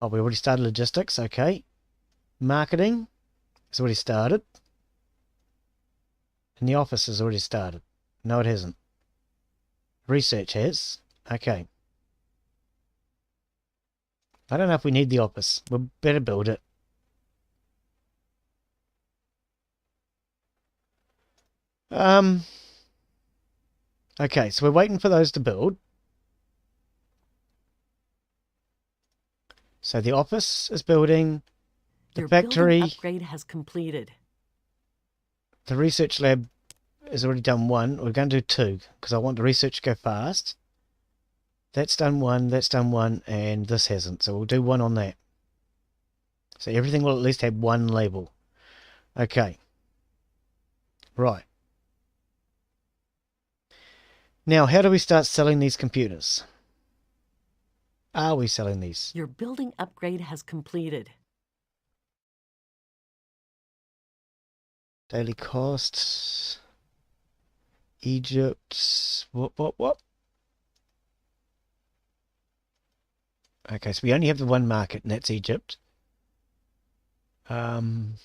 Oh, we already started logistics, okay. Marketing has already started. And the office has already started. No, it hasn't. Research has. Okay. I don't know if we need the office. We'll better build it. Okay, so we're waiting for those to build. So the office is building. The Your factory. building upgrade has completed. The research lab has already done one. We're going to do two because I want the research to go fast. That's done one, and this hasn't. So we'll do one on that. So everything will at least have one label. Okay. Right. Now, how do we start selling these computers? Are we selling these? Your building upgrade has completed. Daily costs. Egypt. What? Okay, so we only have the one market, and that's Egypt. Minus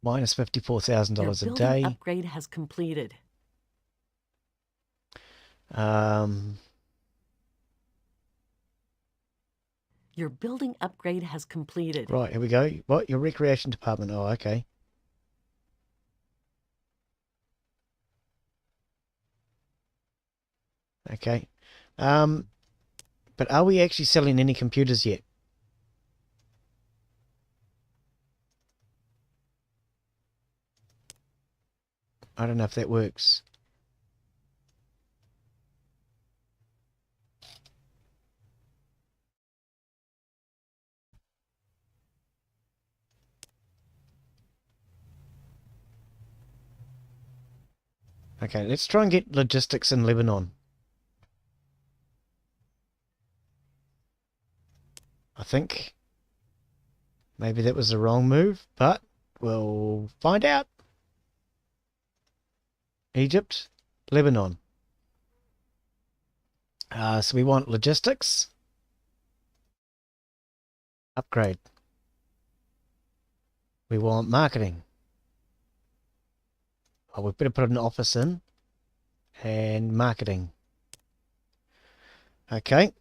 $54,000 a Your day. building upgrade has completed. Your building upgrade has completed. Right, here we go. What? Your recreation department. Oh, okay. Okay. But are we actually selling any computers yet? I don't know if that works. Okay, let's try and get logistics in Lebanon. I think maybe that was the wrong move, but we'll find out. Egypt, Lebanon. So we want logistics. Upgrade. We want marketing. Oh, we better put an office in. And marketing. Okay.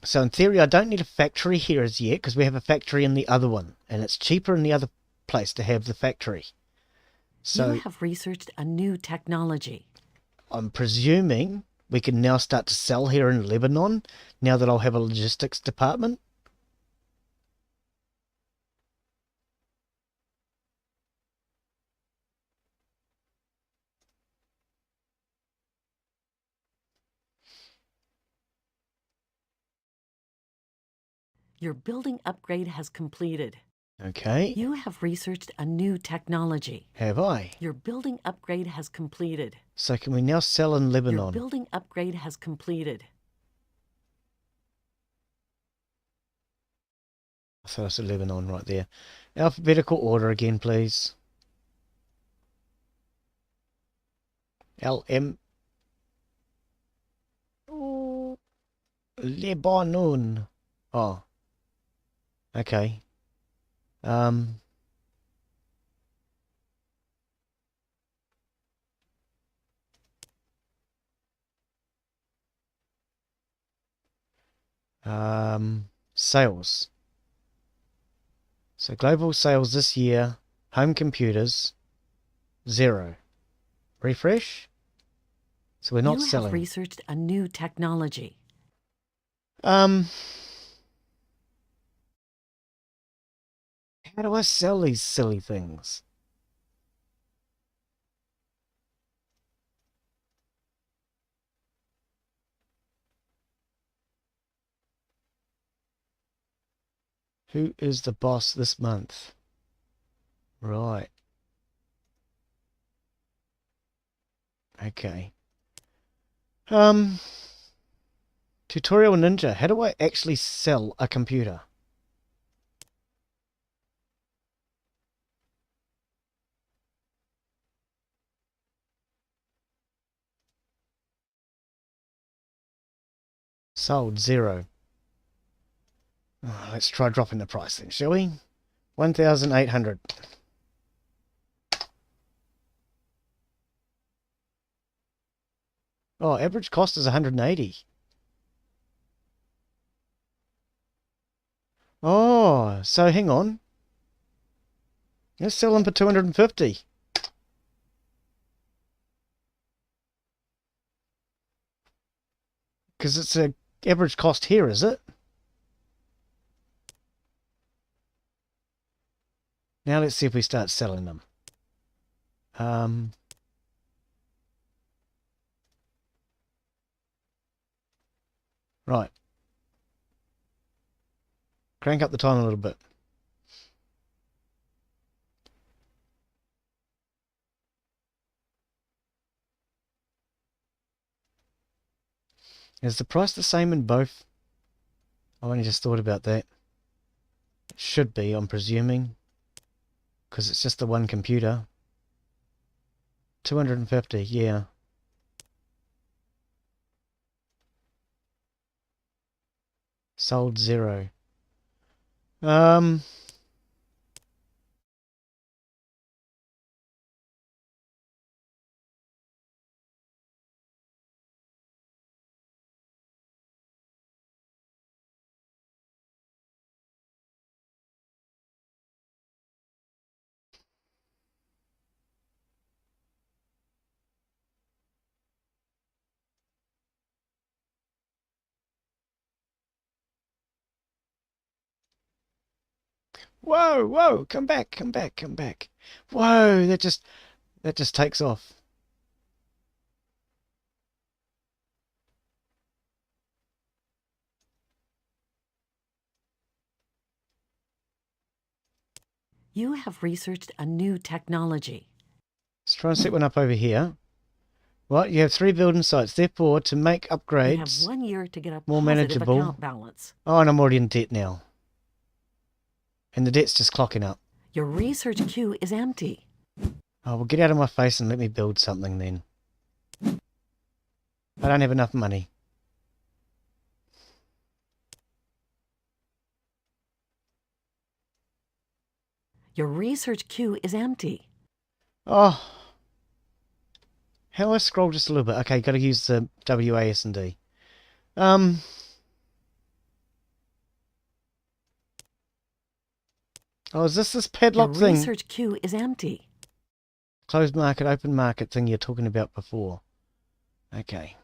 So in theory, I don't need a factory here as yet because we have a factory in the other one. And it's cheaper in the other place to have the factory. So You have researched a new technology. I'm presuming we can now start to sell here in Lebanon now that I'll have a logistics department. Your building upgrade has completed. Okay. You have researched a new technology. Have I? Your building upgrade has completed. So can we now sell in Your Lebanon? building upgrade has completed. I thought I said Lebanon right there. Alphabetical order again, please. LM. Lebanon. Oh. Okay. Sales. So global sales this year, home computers, 0. Refresh. So we're not You selling. have researched a new technology. How do I sell these silly things? Who is the boss this month? Right. Okay. Tutorial Ninja. How do I actually sell a computer? Sold 0. Oh, let's try dropping the price then, shall we? 1,800. Oh, average cost is 180. Oh, so hang on. Let's sell them for 250. Because it's a average cost here, is it? Now let's see if we start selling them. Right. Crank up the time a little bit. Is the price the same in both? I only just thought about that. It should be, I'm presuming. Because it's just the one computer. 250, yeah. Sold 0. Whoa, whoa, come back, come back, come back. Whoa, that just takes off. You have researched a new technology. Let's try and set one up over here. Well, you have 3 building sites. Therefore, to make You have upgrades 1 year to get a more positive manageable. account balance. Oh, and I'm already in debt now. And the debt's just clocking up. Your research queue is empty. Oh, well, get out of my face and let me build something then. I don't have enough money. Your research queue is empty. Oh. How do I scroll just a little bit? Okay, got to use the WASD. Oh, is this Your padlock thing? research queue is empty. Closed market, open market thing you're talking about before. Okay.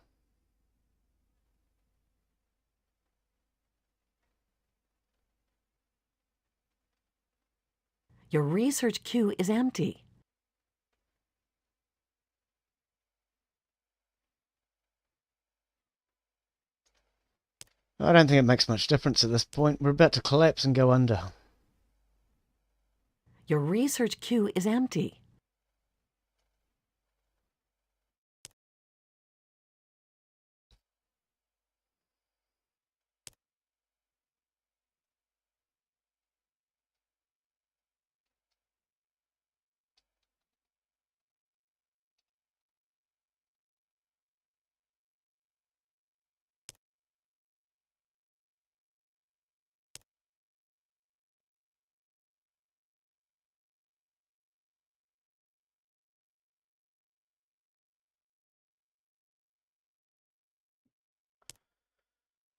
Your research queue is empty. I don't think it makes much difference at this point. We're about to collapse and go under. Your research queue is empty.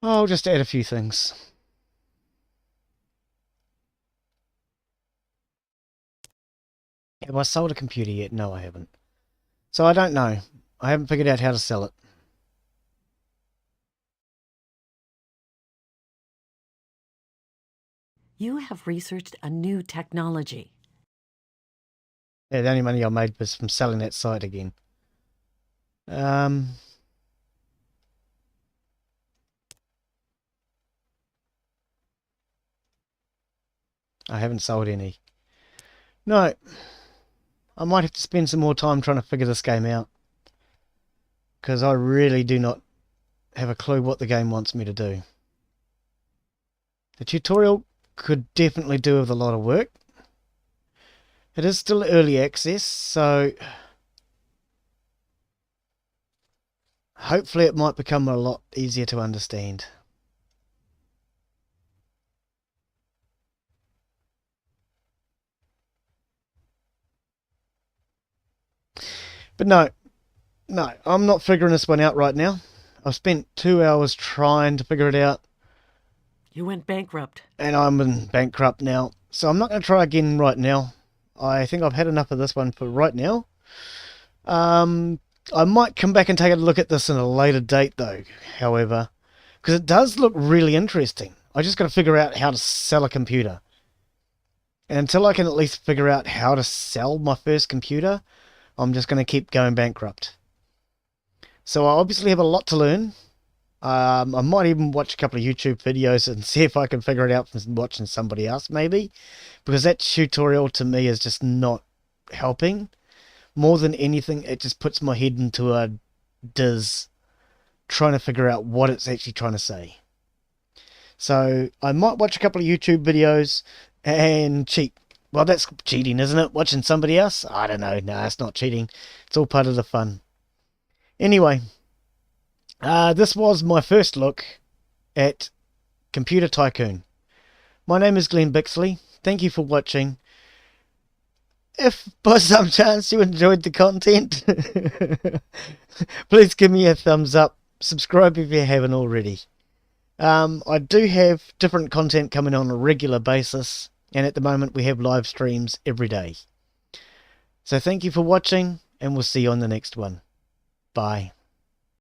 I'll just add a few things. Have I sold a computer yet? No, I haven't. So I don't know. I haven't figured out how to sell it. You have researched a new technology. Yeah, the only money I made was from selling that site again. I haven't sold any. No. I might have to spend some more time trying to figure this game out. Because I really do not have a clue what the game wants me to do. The tutorial could definitely do with a lot of work. It is still early access, so hopefully it might become a lot easier to understand. But no, I'm not figuring this one out right now. I've spent 2 hours trying to figure it out. You went bankrupt. And I'm bankrupt now. So I'm not going to try again right now. I think I've had enough of this one for right now. I might come back and take a look at this in a later date though, however. Because it does look really interesting. I just got to figure out how to sell a computer. And until I can at least figure out how to sell my first computer, I'm just going to keep going bankrupt. So I obviously have a lot to learn. I might even watch a couple of YouTube videos and see if I can figure it out from watching somebody else, maybe. Because that tutorial to me is just not helping. More than anything, it just puts my head into a diz trying to figure out what it's actually trying to say. So I might watch a couple of YouTube videos and cheat. Well, that's cheating, isn't it? Watching somebody else? I don't know. No, it's not cheating. It's all part of the fun. Anyway, this was my first look at Computer Tycoon. My name is Glenn Bixley. Thank you for watching. If by some chance you enjoyed the content, please give me a thumbs up. Subscribe if you haven't already. I do have different content coming on a regular basis, and at the moment we have live streams every day. So thank you for watching, and we'll see you on the next one. Bye.